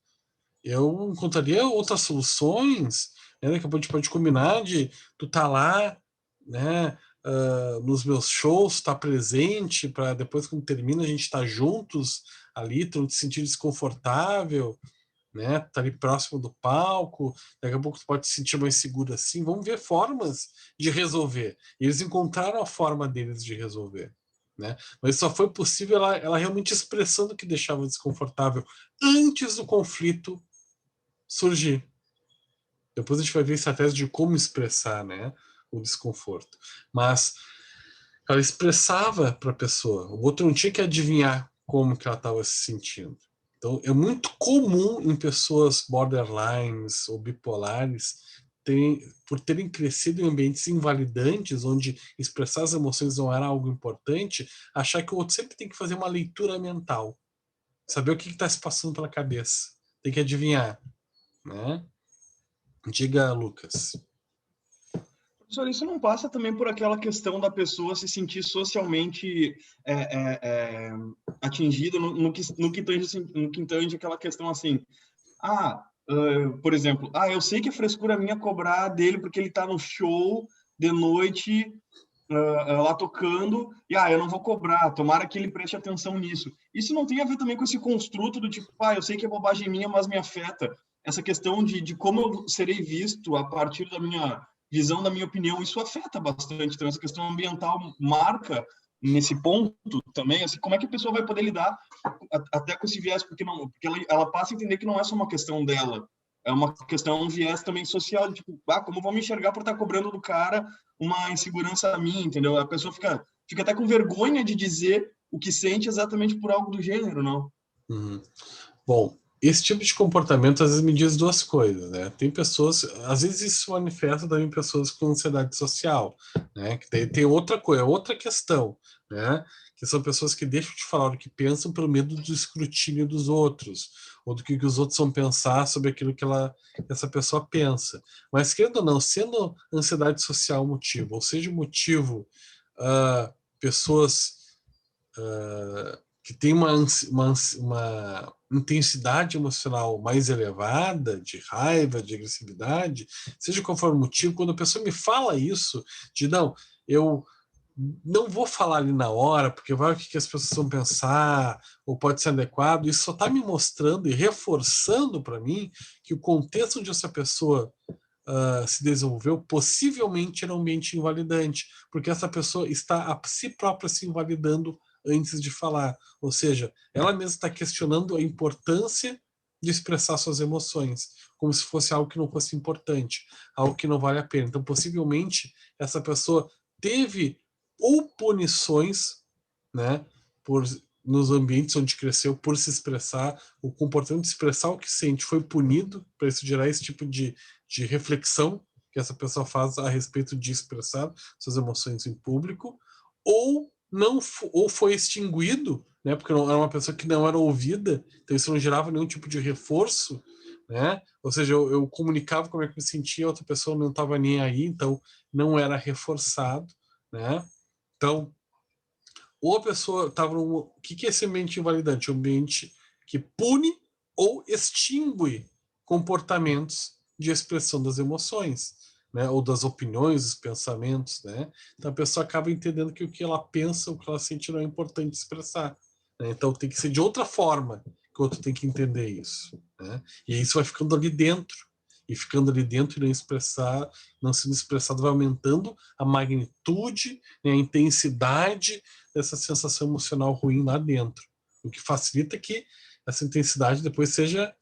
eu encontraria outras soluções, né? Que a gente pode combinar de tu tá lá, né? Nos meus shows, estar presente para depois quando termina a gente estar juntos ali, tu não te sentir desconfortável, né? Tá ali próximo do palco, daqui a pouco tu pode se sentir mais seguro assim. Vamos ver formas de resolver. E eles encontraram a forma deles de resolver. Né? Mas só foi possível ela realmente expressando o que deixava desconfortável antes do conflito surgir. Depois a gente vai ver estratégias de como expressar, né, o desconforto. Mas ela expressava para a pessoa, o outro não tinha que adivinhar como que ela estava se sentindo. Então, é muito comum em pessoas borderlines ou bipolares por terem crescido em ambientes invalidantes, onde expressar as emoções não era algo importante, achar que o outro sempre tem que fazer uma leitura mental, saber o que está se passando pela cabeça, tem que adivinhar, né? Diga, Lucas. Professor, isso não passa também por aquela questão da pessoa se sentir socialmente atingida no que tange aquela questão assim, por exemplo, eu sei que é frescura minha cobrar dele porque ele está no show de noite lá tocando, e eu não vou cobrar, tomara que ele preste atenção nisso. Isso não tem a ver também com esse construto do tipo, eu sei que é bobagem minha, mas me afeta. Essa questão de como eu serei visto a partir da minha visão, da minha opinião, isso afeta bastante. Então, essa questão ambiental marca nesse ponto também, assim, como é que a pessoa vai poder lidar até com esse viés, porque ela passa a entender que não é só uma questão dela, é uma questão, um viés também social, tipo, como vou me enxergar por estar cobrando do cara uma insegurança minha, entendeu? A pessoa fica até com vergonha de dizer o que sente exatamente por algo do gênero, não? Uhum. Bom, esse tipo de comportamento às vezes me diz duas coisas, né? Tem pessoas, às vezes isso se manifesta também em pessoas com ansiedade social, né? Que tem outra coisa, outra questão, né? Que são pessoas que deixam de falar o que pensam pelo medo do escrutínio dos outros, ou do que os outros vão pensar sobre aquilo que essa pessoa pensa. Mas, querendo ou não, sendo ansiedade social o motivo, ou seja, o motivo, pessoas que têm uma intensidade emocional mais elevada, de raiva, de agressividade, seja qual for o motivo, quando a pessoa me fala isso, de não, eu não vou falar ali na hora, porque vai o que as pessoas vão pensar, ou pode ser adequado, isso só está me mostrando e reforçando para mim que o contexto onde essa pessoa se desenvolveu possivelmente era um ambiente invalidante, porque essa pessoa está a si própria se invalidando antes de falar, ou seja, ela mesma está questionando a importância de expressar suas emoções, como se fosse algo que não fosse importante, algo que não vale a pena. Então, possivelmente, essa pessoa teve ou punições, né, por nos ambientes onde cresceu por se expressar, o comportamento de expressar o que sente foi punido para isso gerar esse tipo de reflexão que essa pessoa faz a respeito de expressar suas emoções em público, ou não ou foi extinguido, né, porque não, era uma pessoa que não era ouvida, então isso não gerava nenhum tipo de reforço, né? Ou seja, eu comunicava como é que me sentia, a outra pessoa não estava nem aí, então não era reforçado, né? Então, ou a pessoa estava num... O que é esse ambiente invalidante? Um ambiente que pune ou extingue comportamentos de expressão das emoções, né? Ou das opiniões, dos pensamentos, né? Então a pessoa acaba entendendo que o que ela pensa, o que ela sente não é importante expressar, né? Então tem que ser de outra forma que o outro tem que entender isso, né? E aí isso vai ficando ali dentro, e ficando ali dentro e não expressar, não sendo expressado, vai aumentando a magnitude, né, a intensidade dessa sensação emocional ruim lá dentro, o que facilita que essa intensidade depois seja,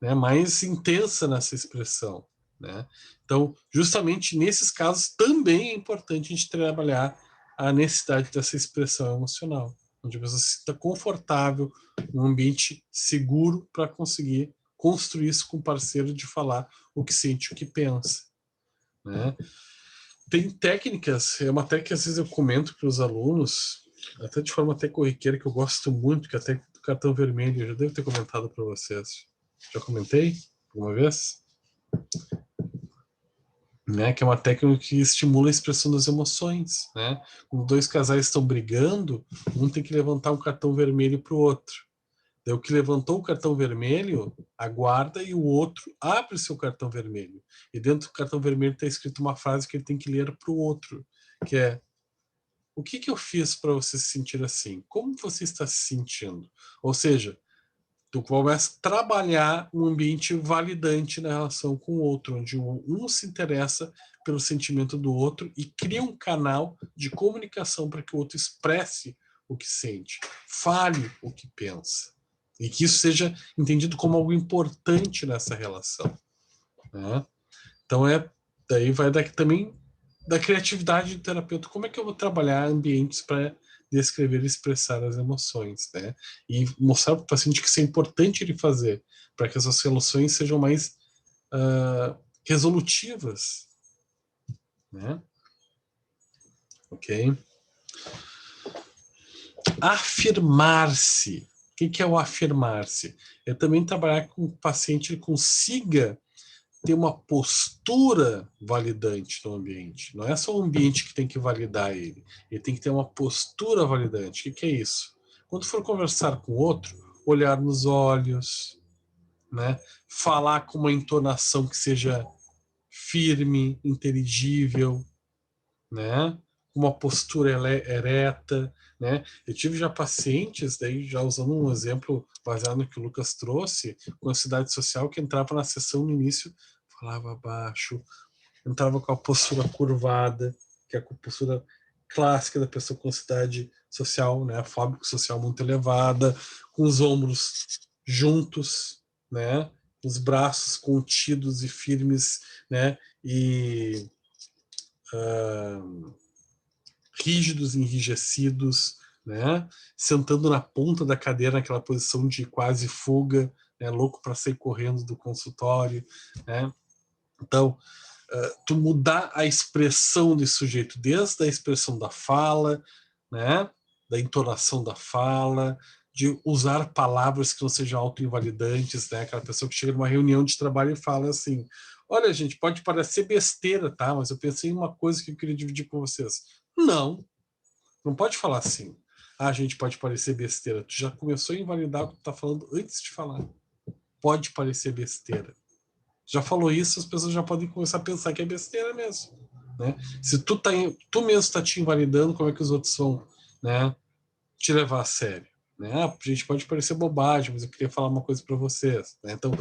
né, mais intensa nessa expressão, né? Então, justamente nesses casos também é importante a gente trabalhar a necessidade dessa expressão emocional, onde a pessoa se sinta confortável, um ambiente seguro para conseguir construir isso com o parceiro, de falar o que sente, o que pensa, né? Tem técnicas, é uma técnica que às vezes eu comento para os alunos, até de forma até corriqueira, que eu gosto muito, que é a técnica do cartão vermelho. Eu já devo ter comentado para vocês. Já comentei alguma vez? Né, que é uma técnica que estimula a expressão das emoções, né? Quando dois casais estão brigando, um tem que levantar um cartão vermelho para o outro. Daí o que levantou o cartão vermelho aguarda e o outro abre o seu cartão vermelho. E dentro do cartão vermelho está escrito uma frase que ele tem que ler para o outro, que é: o que eu fiz para você se sentir assim? Como você está se sentindo? Ou seja, tu começa a trabalhar um ambiente validante na relação com o outro, onde um se interessa pelo sentimento do outro e cria um canal de comunicação para que o outro expresse o que sente, fale o que pensa. E que isso seja entendido como algo importante nessa relação, né? Então daí vai também da criatividade do terapeuta. Como é que eu vou trabalhar ambientes para descrever e expressar as emoções, né? E mostrar para o paciente que isso é importante ele fazer, para que essas relações sejam mais resolutivas, né? Ok? Afirmar-se. O que é o afirmar-se? É também trabalhar com o paciente ele consiga ter uma postura validante no ambiente. Não é só o ambiente que tem que validar ele. Ele tem que ter uma postura validante. O que é isso? Quando for conversar com outro, olhar nos olhos, né? Falar com uma entonação que seja firme, inteligível, né? Uma postura ereta, né? Eu tive já pacientes, daí já usando um exemplo baseado no que o Lucas trouxe, com ansiedade social, que entrava na sessão no início, falava baixo, entrava com a postura curvada, que é a postura clássica da pessoa com ansiedade social, né? A fóbico social muito elevada, com os ombros juntos, né? Os braços contidos e firmes, né? E rígidos, enrijecidos, né? Sentando na ponta da cadeira naquela posição de quase fuga, né, louco para sair correndo do consultório, né? Então, tu mudar a expressão desse sujeito, desde a expressão da fala, né, da entonação da fala, de usar palavras que não sejam autoinvalidantes, né, aquela pessoa que chega numa reunião de trabalho e fala assim, olha, gente, pode parecer besteira, tá, mas eu pensei em uma coisa que eu queria dividir com vocês. Não pode falar assim. Ah, gente, pode parecer besteira. Tu já começou a invalidar o que tu tá falando antes de falar. Pode parecer besteira. Já falou isso, as pessoas já podem começar a pensar que é besteira mesmo, né? Se tu mesmo está te invalidando, como é que os outros vão, né, te levar a sério, né? Ah, gente, pode parecer bobagem, mas eu queria falar uma coisa para vocês, né? Então,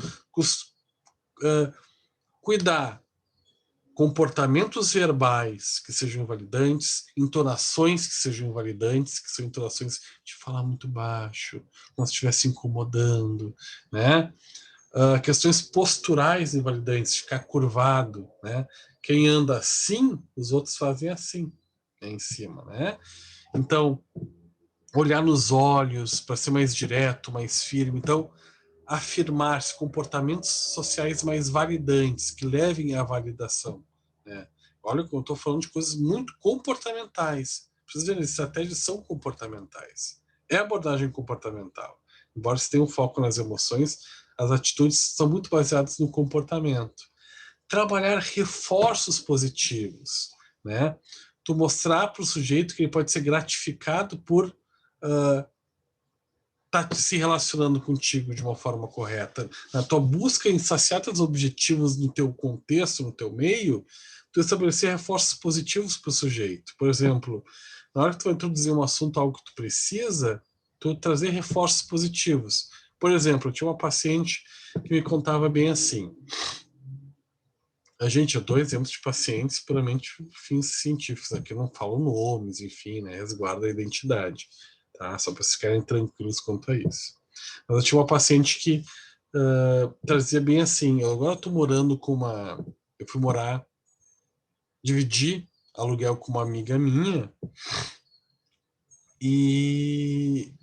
cuidar comportamentos verbais que sejam invalidantes, entonações que sejam invalidantes, que são entonações de falar muito baixo, como se estivesse incomodando, né? Questões posturais invalidantes, ficar curvado, né? Quem anda assim, os outros fazem assim, né, em cima, né? Então, olhar nos olhos para ser mais direto, mais firme. Então, afirmar-se comportamentos sociais mais validantes, que levem à validação, né? Olha, eu estou falando de coisas muito comportamentais. Vocês verem, as estratégias são comportamentais. É abordagem comportamental. Embora se tenha um foco nas emoções, as atitudes são muito baseadas no comportamento. Trabalhar reforços positivos, né? Tu mostrar para o sujeito que ele pode ser gratificado por tá se relacionando contigo de uma forma correta. Na tua busca em saciar teus objetivos no teu contexto, no teu meio, tu estabelecer reforços positivos para o sujeito. Por exemplo, na hora que tu vai introduzir um assunto, algo que tu precisa, tu trazer reforços positivos. Por exemplo, eu tinha uma paciente que me contava bem assim. Eu dou exemplos de pacientes puramente fins científicos, aqui eu não falo nomes, enfim, né, resguardo a identidade, tá? Só para vocês ficarem tranquilos quanto a isso. Mas eu tinha uma paciente que trazia bem assim, eu agora estou morando com uma... Eu fui dividir aluguel com uma amiga minha e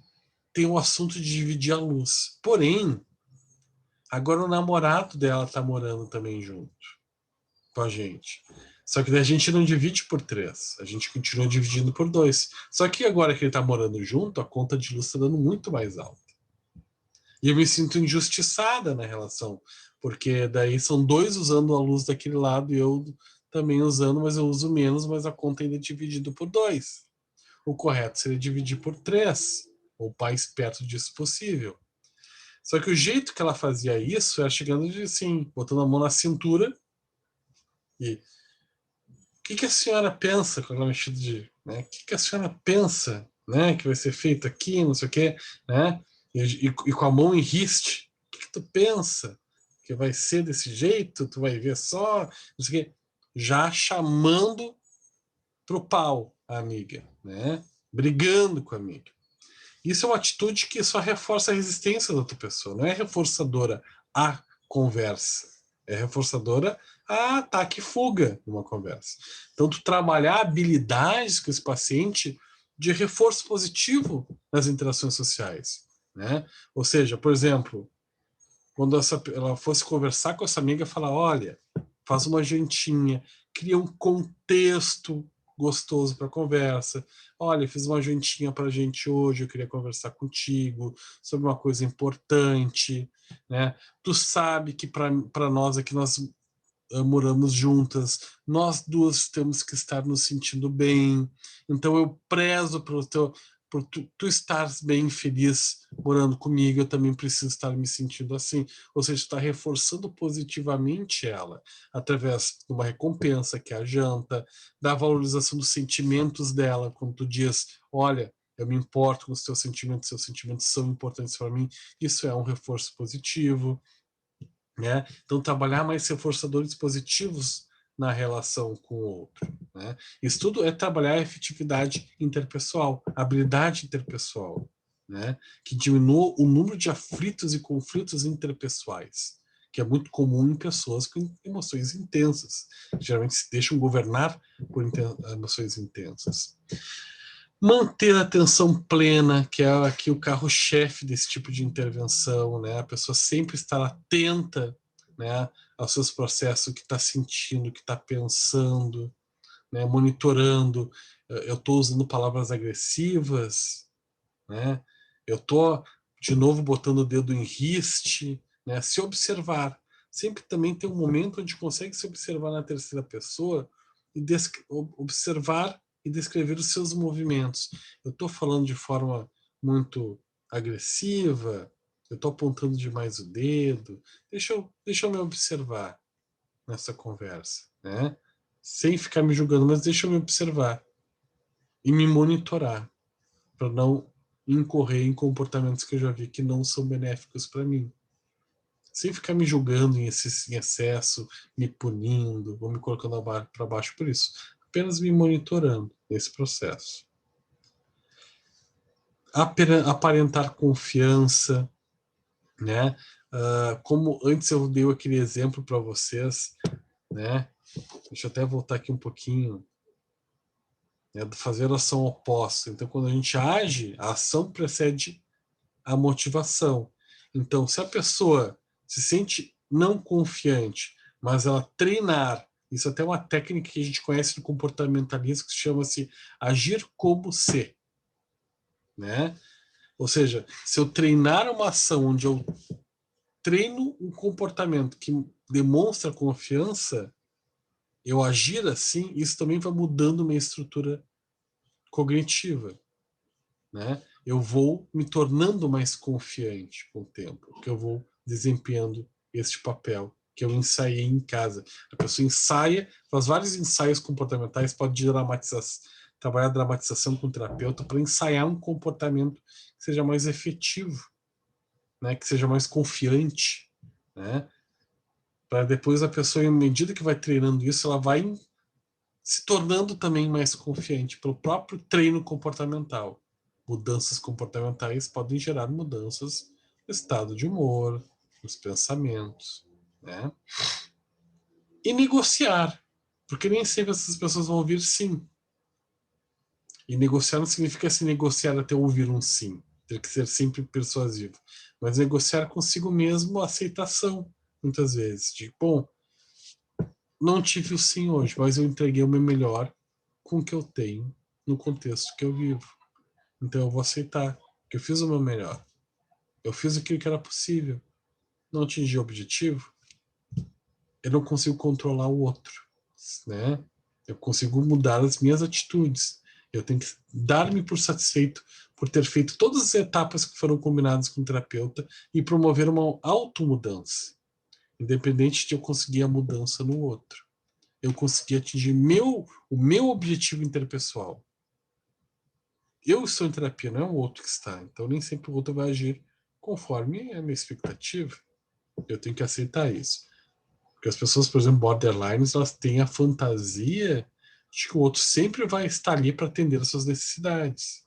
tem o assunto de dividir a luz. Porém, agora o namorado dela está morando também junto com a gente. Só que daí a gente não divide por 3, a gente continua dividindo por 2. Só que agora que ele tá morando junto, a conta de luz tá dando muito mais alta. E eu me sinto injustiçada na relação, porque daí são 2 usando a luz daquele lado e eu também usando, mas eu uso menos, mas a conta ainda é dividida por 2. O correto seria dividir por 3, ou mais perto disso possível. Só que o jeito que ela fazia isso era chegando assim, botando a mão na cintura e o que a senhora pensa com aquela mexida de, né? O que a senhora pensa, né? Que vai ser feito aqui, não sei o quê, né? E com a mão em riste, o que tu pensa que vai ser desse jeito? Tu vai ver só, não sei o quê, já chamando pro pau a amiga, né? Brigando com a amiga. Isso é uma atitude que só reforça a resistência da outra pessoa, não é reforçadora à conversa, é reforçadora a ataque e fuga numa conversa. Então, tu trabalhar habilidades com esse paciente de reforço positivo nas interações sociais, né? Ou seja, por exemplo, quando ela fosse conversar com essa amiga, falar, olha, faz uma jantinha, cria um contexto gostoso para a conversa. Olha, fiz uma jantinha para a gente hoje, eu queria conversar contigo sobre uma coisa importante, né? Tu sabe que para nós aqui nós moramos juntas, nós duas temos que estar nos sentindo bem, então eu prezo por tu estares bem feliz morando comigo, eu também preciso estar me sentindo assim, ou seja, está reforçando positivamente ela, através de uma recompensa, que é a janta, da valorização dos sentimentos dela, quando tu diz, olha, eu me importo com os teus sentimentos são importantes para mim, isso é um reforço positivo, né? Então, trabalhar mais reforçadores positivos na relação com o outro, né? Isso tudo é trabalhar a efetividade interpessoal, a habilidade interpessoal, né? Que diminua o número de aflitos e conflitos interpessoais, que é muito comum em pessoas com emoções intensas, que geralmente se deixam governar por emoções intensas. Manter a atenção plena, que é aqui o carro-chefe desse tipo de intervenção, né? A pessoa sempre estar atenta, né, aos seus processos, o que está sentindo, o que está pensando, né, monitorando. Eu estou usando palavras agressivas, né? Eu estou, de novo, botando o dedo em riste, né? Se observar. Sempre também tem um momento onde consegue se observar na terceira pessoa e observar e descrever os seus movimentos. Eu estou falando de forma muito agressiva, eu estou apontando demais o dedo. Deixa eu me observar nessa conversa, né? Sem ficar me julgando, mas deixa eu me observar e me monitorar para não incorrer em comportamentos que eu já vi que não são benéficos para mim. Sem ficar me julgando em excesso, me punindo, ou me colocando para baixo por isso. Apenas me monitorando nesse processo. Aparentar confiança, né? Como antes eu dei aquele exemplo para vocês, né? Deixa eu até voltar aqui um pouquinho. Fazer ação oposta. Então, quando a gente age, a ação precede a motivação. Então, se a pessoa se sente não confiante, mas ela treinar, isso até é uma técnica que a gente conhece do comportamentalismo que chama-se agir como se, né? Ou seja, se eu treinar uma ação onde eu treino um comportamento que demonstra confiança, eu agir assim, isso também vai mudando minha estrutura cognitiva, né? Eu vou me tornando mais confiante com o tempo, porque eu vou desempenhando este papel que eu ensaiei em casa. A pessoa ensaia, faz vários ensaios comportamentais, pode trabalhar a dramatização com o terapeuta para ensaiar um comportamento que seja mais efetivo, né? Que seja mais confiante, né? Para depois a pessoa, à medida que vai treinando isso, ela vai se tornando também mais confiante pelo próprio treino comportamental. Mudanças comportamentais podem gerar mudanças no estado de humor, nos pensamentos, né? E negociar, porque nem sempre essas pessoas vão ouvir sim. E negociar não significa se negociar até ouvir um sim, ter que ser sempre persuasivo, mas negociar consigo mesmo a aceitação, muitas vezes, de, bom, não tive o sim hoje, mas eu entreguei o meu melhor com o que eu tenho no contexto que eu vivo. Então eu vou aceitar que eu fiz o meu melhor. Eu fiz aquilo que era possível. Não atingi o objetivo. Eu não consigo controlar o outro, né? Eu consigo mudar as minhas atitudes. Eu tenho que dar-me por satisfeito por ter feito todas as etapas que foram combinadas com o terapeuta e promover uma automudança, independente de eu conseguir a mudança no outro. Eu consegui atingir o meu objetivo interpessoal. Eu estou em terapia, não é o outro que está. Então, nem sempre o outro vai agir conforme a minha expectativa. Eu tenho que aceitar isso. Porque as pessoas, por exemplo, borderlines, elas têm a fantasia de que o outro sempre vai estar ali para atender as suas necessidades.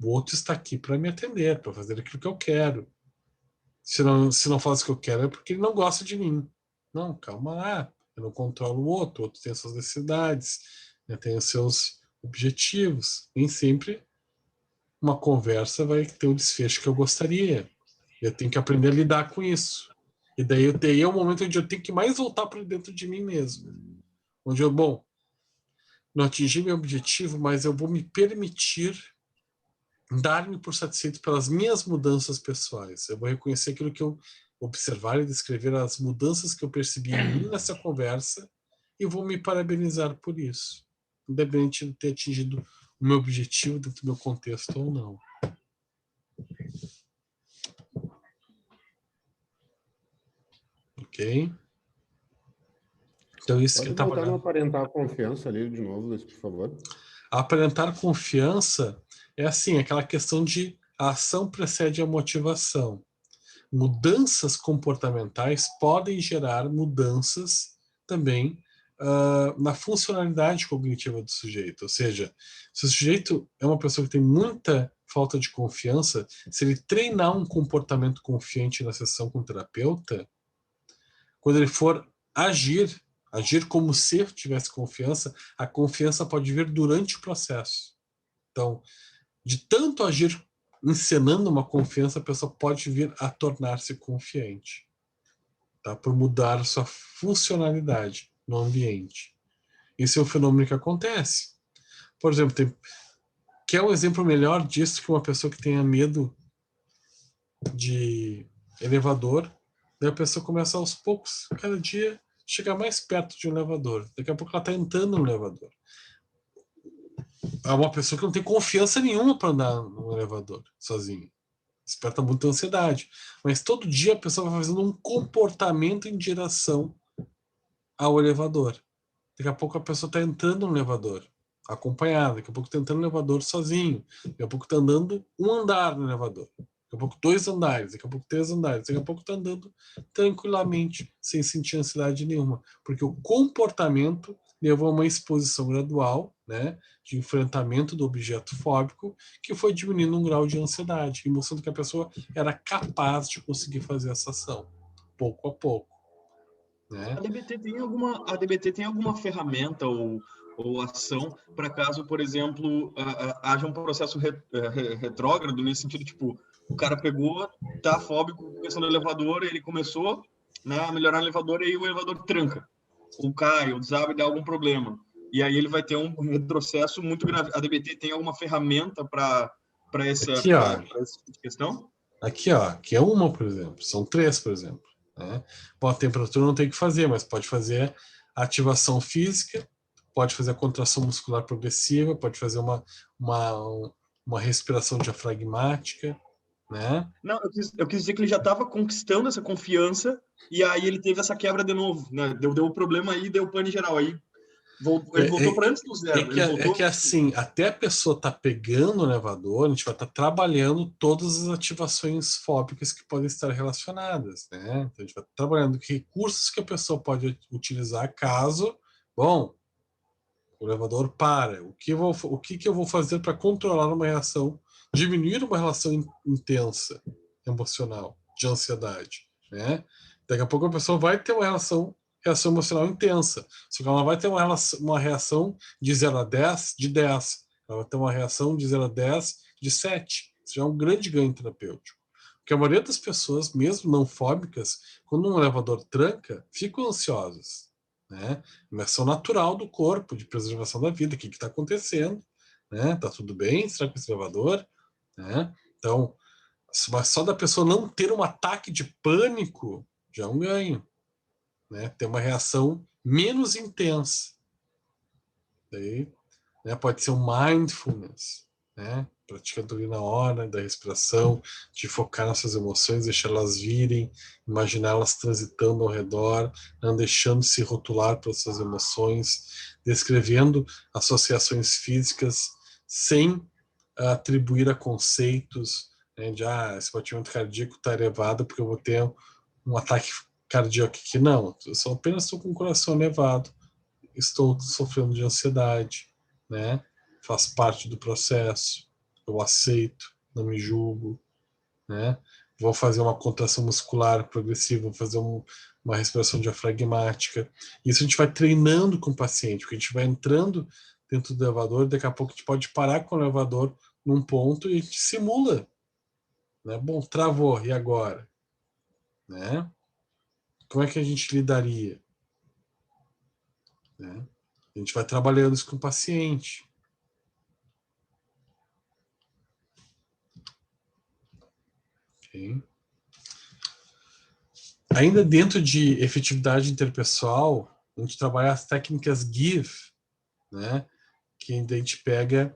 O outro está aqui para me atender, para fazer aquilo que eu quero. Se não faz o que eu quero, é porque ele não gosta de mim. Não, calma lá. Eu não controlo o outro tem as suas necessidades, né, tem os seus objetivos. Nem sempre uma conversa vai ter o desfecho que eu gostaria. Eu tenho que aprender a lidar com isso. E daí é o momento onde eu tenho que mais voltar para dentro de mim mesmo. Onde eu, bom, não atingi meu objetivo, mas eu vou me permitir dar-me por satisfeito pelas minhas mudanças pessoais. Eu vou reconhecer aquilo que eu observar e descrever as mudanças que eu percebi em mim nessa conversa e vou me parabenizar por isso, independente de ter atingido o meu objetivo dentro do meu contexto ou não. Ok? Então, isso Pode que voltar no aparentar a confiança ali de novo, Luiz, por favor. Aparentar confiança é assim, aquela questão de a ação precede a motivação. Mudanças comportamentais podem gerar mudanças também na funcionalidade cognitiva do sujeito. Ou seja, se o sujeito é uma pessoa que tem muita falta de confiança, se ele treinar um comportamento confiante na sessão com o terapeuta, quando ele for agir como se tivesse confiança, a confiança pode vir durante o processo Então, de tanto agir encenando uma confiança, a pessoa pode vir a tornar-se confiante, tá? Por mudar sua funcionalidade no ambiente. Isso é um fenômeno que acontece. Por exemplo, quer um exemplo melhor disso que uma pessoa que tenha medo de elevador, daí a pessoa começa aos poucos, cada dia, chegar mais perto de um elevador. Daqui a pouco ela está entrando no elevador. É uma pessoa que não tem confiança nenhuma para andar no elevador sozinha. Desperta muita ansiedade. Mas todo dia a pessoa vai fazendo um comportamento em direção ao elevador. Daqui a pouco a pessoa está entrando no elevador, acompanhada. Daqui a pouco está entrando no elevador sozinho. Daqui a pouco está andando um andar no elevador. Daqui a pouco 2 andares. Daqui a pouco 3 andares. Daqui a pouco está andando tranquilamente, sem sentir ansiedade nenhuma. Porque o comportamento levou a uma exposição gradual, né, de enfrentamento do objeto fóbico, que foi diminuindo um grau de ansiedade, e mostrando que a pessoa era capaz de conseguir fazer essa ação, pouco a pouco. Né? A DBT tem alguma ferramenta ou ação para caso, por exemplo, haja um processo retrógrado, nesse sentido, tipo, o cara pegou, tá fóbico, começou no elevador, ele começou, né, a melhorar o elevador, e aí o elevador tranca, ou cai, ou desaba e dá algum problema. E aí ele vai ter um retrocesso muito grave. A DBT tem alguma ferramenta para essa tipo de questão? Aqui, ó, aqui é uma, por exemplo. São 3, por exemplo. Né? Bom, a temperatura não tem que fazer, mas pode fazer a ativação física, pode fazer a contração muscular progressiva, pode fazer uma respiração diafragmática, né? Não, eu quis dizer que ele já estava conquistando essa confiança e aí ele teve essa quebra de novo, né? Deu um problema aí, deu pane geral. Aí ele voltou para antes do zero. É que assim, até a pessoa tá pegando o elevador, a gente vai estar trabalhando todas as ativações fóbicas que podem estar relacionadas, né? Então a gente vai trabalhando que recursos que a pessoa pode utilizar caso, bom, o elevador para. O que eu vou fazer para controlar uma reação, diminuir uma relação intensa, emocional, de ansiedade, né? Daqui a pouco a pessoa vai ter uma reação emocional intensa. Só que ela não vai ter uma reação de 0 a 10, de 10. Ela vai ter uma reação de 0 a 10, de 7. Isso já é um grande ganho terapêutico. Porque a maioria das pessoas, mesmo não fóbicas, quando um elevador tranca, ficam ansiosas. Né? Uma ação natural do corpo, de preservação da vida. O que está acontecendo? Né? Tá tudo bem? Será que esse elevador? Né? Então, mas só da pessoa não ter um ataque de pânico já é um ganho. Né? Ter uma reação menos intensa. Daí, né, pode ser um mindfulness, né? Praticando ali na hora da respiração, de focar nas suas emoções, deixar elas virem, imaginá-las transitando ao redor, não deixando se rotular pelas suas emoções, descrevendo associações físicas sem atribuir a conceitos, né, de esse batimento cardíaco está elevado porque eu vou ter um ataque cardíaco aqui. Não, eu só apenas estou com o coração elevado, estou sofrendo de ansiedade, né? Faz parte do processo, eu aceito, não me julgo, né? Vou fazer uma contração muscular progressiva, vou fazer uma respiração diafragmática. Isso a gente vai treinando com o paciente, porque a gente vai entrando dentro do elevador, daqui a pouco a gente pode parar com o elevador num ponto e a gente simula, né? Bom, travou, e agora? Né? Como é que a gente lidaria? Né? A gente vai trabalhando isso com o paciente. Okay. Ainda dentro de efetividade interpessoal, a gente trabalha as técnicas GIVE, né? Que a gente pega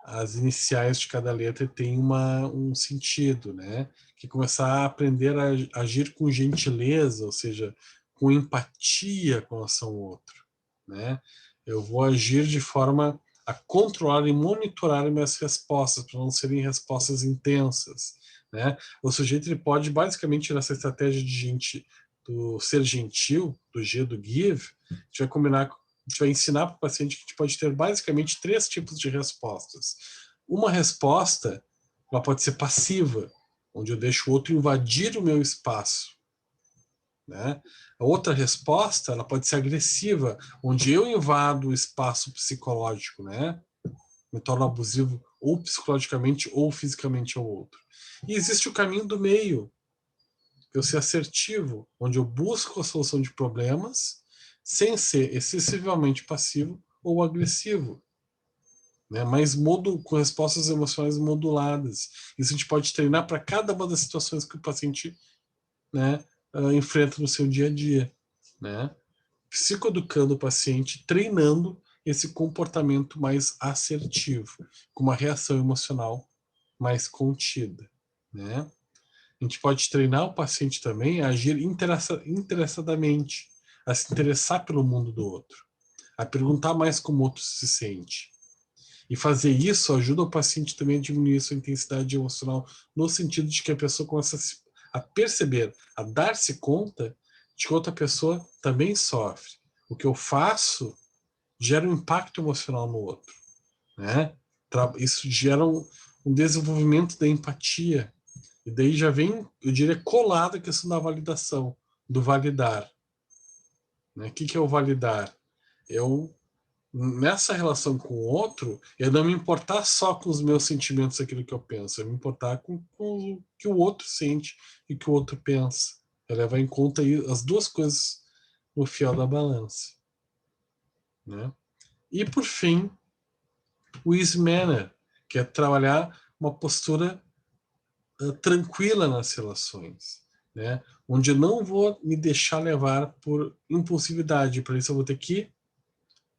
as iniciais de cada letra e tem um sentido, né? Que é começar a aprender a agir com gentileza, ou seja, com empatia com relação ao outro, né? Eu vou agir de forma a controlar e monitorar minhas respostas, para não serem respostas intensas, né? O sujeito ele pode, basicamente, nessa estratégia do ser gentil, do G do Give, a gente vai ensinar para o paciente que a gente pode ter basicamente 3 tipos de respostas. Uma resposta, ela pode ser passiva, onde eu deixo o outro invadir o meu espaço. Né? A outra resposta, ela pode ser agressiva, onde eu invado o espaço psicológico, né? me torno abusivo ou psicologicamente ou fisicamente ao outro. E existe o caminho do meio, eu ser assertivo, onde eu busco a solução de problemas sem ser excessivamente passivo ou agressivo, né? Mas com respostas emocionais moduladas. Isso a gente pode treinar para cada uma das situações que o paciente, né, enfrenta no seu dia a dia, né? Psicoeducando o paciente, treinando esse comportamento mais assertivo, com uma reação emocional mais contida, né? A gente pode treinar o paciente também a agir interessadamente, a se interessar pelo mundo do outro, a perguntar mais como o outro se sente. E fazer isso ajuda o paciente também a diminuir sua intensidade emocional, no sentido de que a pessoa começa a perceber, a dar-se conta de que outra pessoa também sofre. O que eu faço gera um impacto emocional no outro, né? Isso gera um desenvolvimento da empatia. E daí já vem, eu diria, colada a questão da validação, do validar. Né? O que é o validar? Eu, nessa relação com o outro, eu não me importar só com os meus sentimentos, aquilo que eu penso, eu me importar com o que o outro sente e o que o outro pensa. Eu levar em conta as duas coisas no fiel da balança. Né? E, por fim, o easy manner, que é trabalhar uma postura tranquila nas relações, né? Onde eu não vou me deixar levar por impulsividade. Para isso eu vou ter que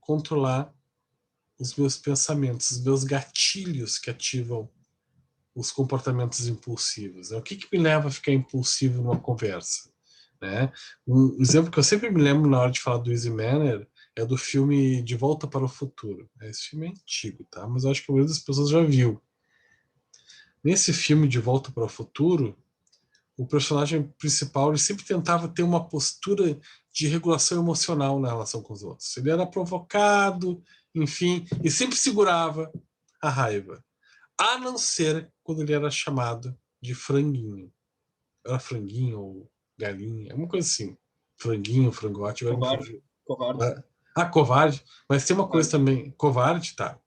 controlar os meus pensamentos, os meus gatilhos que ativam os comportamentos impulsivos. Né? O que me leva a ficar impulsivo numa conversa? Né? Um exemplo que eu sempre me lembro na hora de falar do Easy Manner é do filme De Volta para o Futuro. Esse filme é antigo, tá? Mas eu acho que a maioria das pessoas já viu. Nesse filme De Volta para o Futuro, o personagem principal ele sempre tentava ter uma postura de regulação emocional na relação com os outros. Ele era provocado, enfim, e sempre segurava a raiva. A não ser quando ele era chamado de franguinho. Era franguinho ou galinha, uma coisa assim. Franguinho, frangote. Covarde. Covarde. Covarde. Mas tem uma coisa também. Covarde, tá.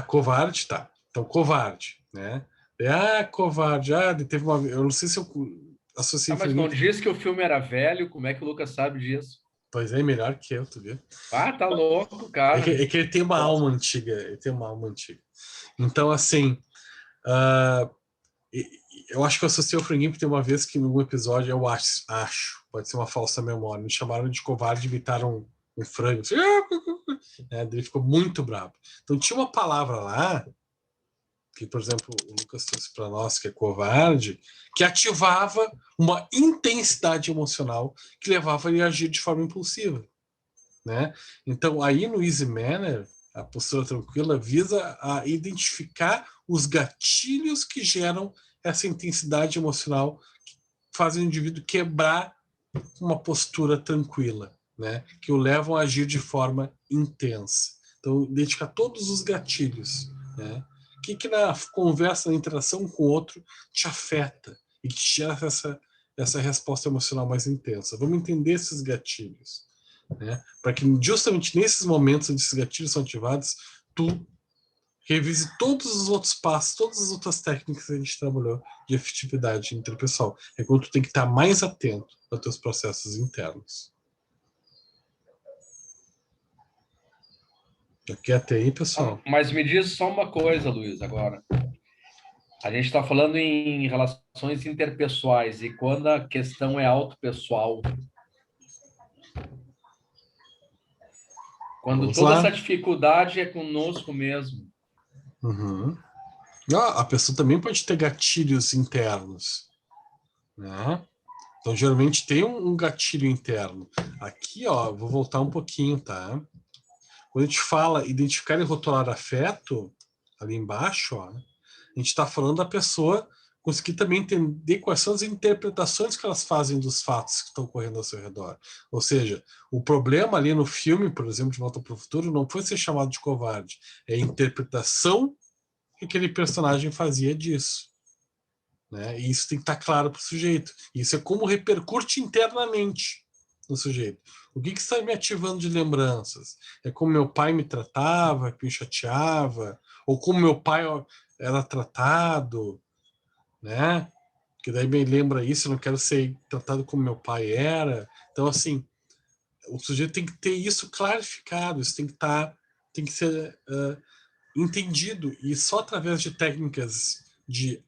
Covarde, tá. Então, covarde, né? Covarde. Teve uma. Eu não sei se eu associei. Mas não diz que o filme era velho, como é que o Lucas sabe disso? Pois é, melhor que eu, tu vê? Tá louco, cara. É que ele tem uma alma antiga. Ele tem uma alma antiga. Então, assim. Eu acho que eu associei o franguinho porque tem uma vez que num episódio, eu acho, pode ser uma falsa memória, me chamaram de covarde e imitaram um frango. Assim, ele ficou muito bravo. Então tinha uma palavra lá, que, por exemplo, o Lucas trouxe para nós, que é covarde, que ativava uma intensidade emocional que levava ele a agir de forma impulsiva. Né? Então, aí no Easy Manner, a postura tranquila visa a identificar os gatilhos que geram essa intensidade emocional que fazem o indivíduo quebrar uma postura tranquila, né? Que o levam a agir de forma intensa. Então, identificar todos os gatilhos, né? O que na conversa, na interação com o outro te afeta e que te gera essa resposta emocional mais intensa. Vamos entender esses gatilhos, né? Para que justamente nesses momentos onde esses gatilhos são ativados, tu revise todos os outros passos, todas as outras técnicas que a gente trabalhou de efetividade interpessoal. É quando tu tem que estar mais atento aos teus processos internos. Aqui até aí, pessoal. Mas me diz só uma coisa, Luiz, agora. A gente está falando em relações interpessoais e quando a questão é autopessoal. Quando Vamos toda lá. essa dificuldade é conosco mesmo. Uhum. A pessoa também pode ter gatilhos internos, né? Então, geralmente tem um gatilho interno. Aqui, ó, vou voltar um pouquinho, tá? Quando a gente fala identificar e rotular afeto, ali embaixo, ó, a gente está falando da pessoa conseguir também entender quais são as interpretações que elas fazem dos fatos que estão ocorrendo ao seu redor. Ou seja, o problema ali no filme, por exemplo, De Volta para o Futuro, não foi ser chamado de covarde, é a interpretação que aquele personagem fazia disso. Né? E isso tem que estar claro para o sujeito. Isso é como repercute internamente. no sujeito? O que está me ativando de lembranças? É como meu pai me tratava, que me chateava, ou como meu pai era tratado, né? Que daí me lembra isso, eu não quero ser tratado como meu pai era. Então, assim, o sujeito tem que ter isso clarificado, isso tem que ser entendido, e só através de técnicas de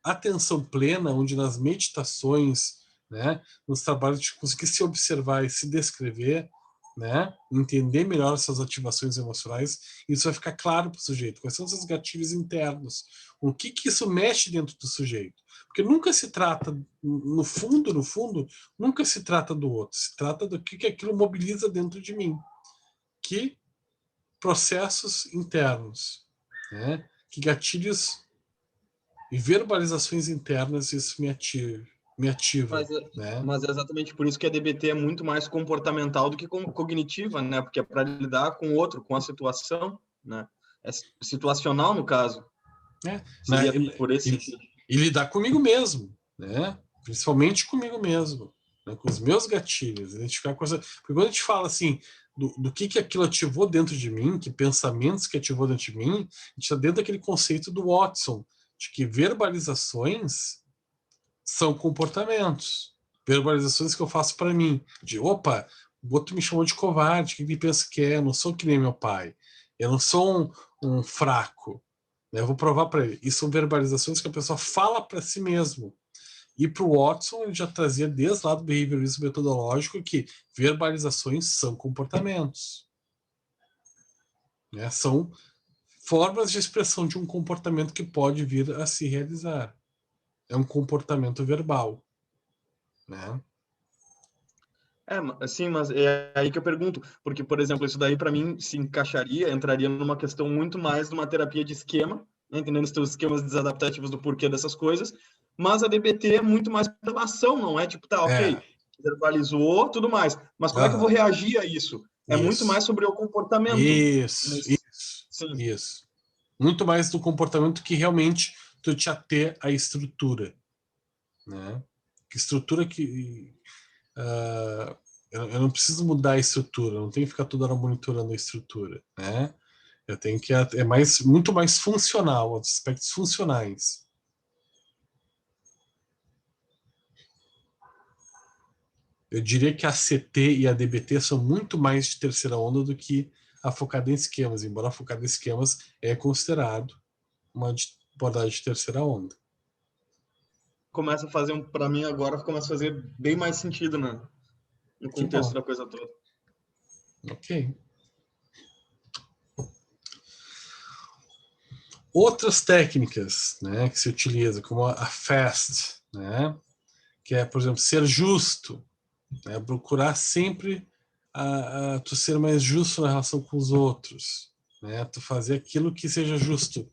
atenção plena, onde nas meditações, né, nos trabalhos de conseguir se observar e se descrever, né, entender melhor essas ativações emocionais, isso vai ficar claro para o sujeito, quais são esses gatilhos internos, o que isso mexe dentro do sujeito. Porque nunca se trata, no fundo, nunca se trata do outro, se trata do que aquilo mobiliza dentro de mim. Que processos internos, né? Que gatilhos e verbalizações internas isso me ativa, né? Mas é exatamente por isso que a DBT é muito mais comportamental do que cognitiva, né? Porque é para lidar com o outro, com a situação, né? É situacional, no caso. Seria por esse sentido. E lidar comigo mesmo, né? Principalmente comigo mesmo, né? Com os meus gatilhos, identificar coisa. Porque quando a gente fala assim do que aquilo ativou dentro de mim, que pensamentos que ativou dentro de mim, a gente está dentro daquele conceito do Watson, de que verbalizações são comportamentos. Verbalizações que eu faço para mim, de opa, o outro me chamou de covarde, o que ele pensa que é? Eu não sou que nem meu pai, eu não sou um fraco. Eu vou provar para ele. E são verbalizações que a pessoa fala para si mesmo. E para o Watson, ele já trazia desde lá do behaviorismo metodológico que verbalizações são comportamentos. Né? São formas de expressão de um comportamento que pode vir a se realizar. É um comportamento verbal. Né? Sim, mas é aí que eu pergunto, porque, por exemplo, isso daí para mim se entraria numa questão muito mais de uma terapia de esquema, né, entendendo os teus esquemas desadaptativos do porquê dessas coisas, mas a DBT é muito mais pela ação, não é? Tipo, tá, ok, verbalizou, tudo mais, mas como é que eu vou reagir a isso? É muito mais sobre o comportamento. Isso. Muito mais do comportamento que realmente tu te ater à estrutura. Né? Que estrutura que... eu não preciso mudar a estrutura, eu não tenho que ficar toda hora monitorando a estrutura. Né? Eu tenho que... muito mais funcional, aspectos funcionais. Eu diria que a CT e a DBT são muito mais de terceira onda do que a focada em esquemas, embora a focada em esquemas é considerado uma abordagem de terceira onda. Começa a fazer, para mim agora, começa a fazer bem mais sentido, né? No contexto da coisa toda. Ok. Outras técnicas, né, que se utiliza, como a FAST, né, que é, por exemplo, ser justo, né, procurar sempre tu ser mais justo na relação com os outros, né, tu fazer aquilo que seja justo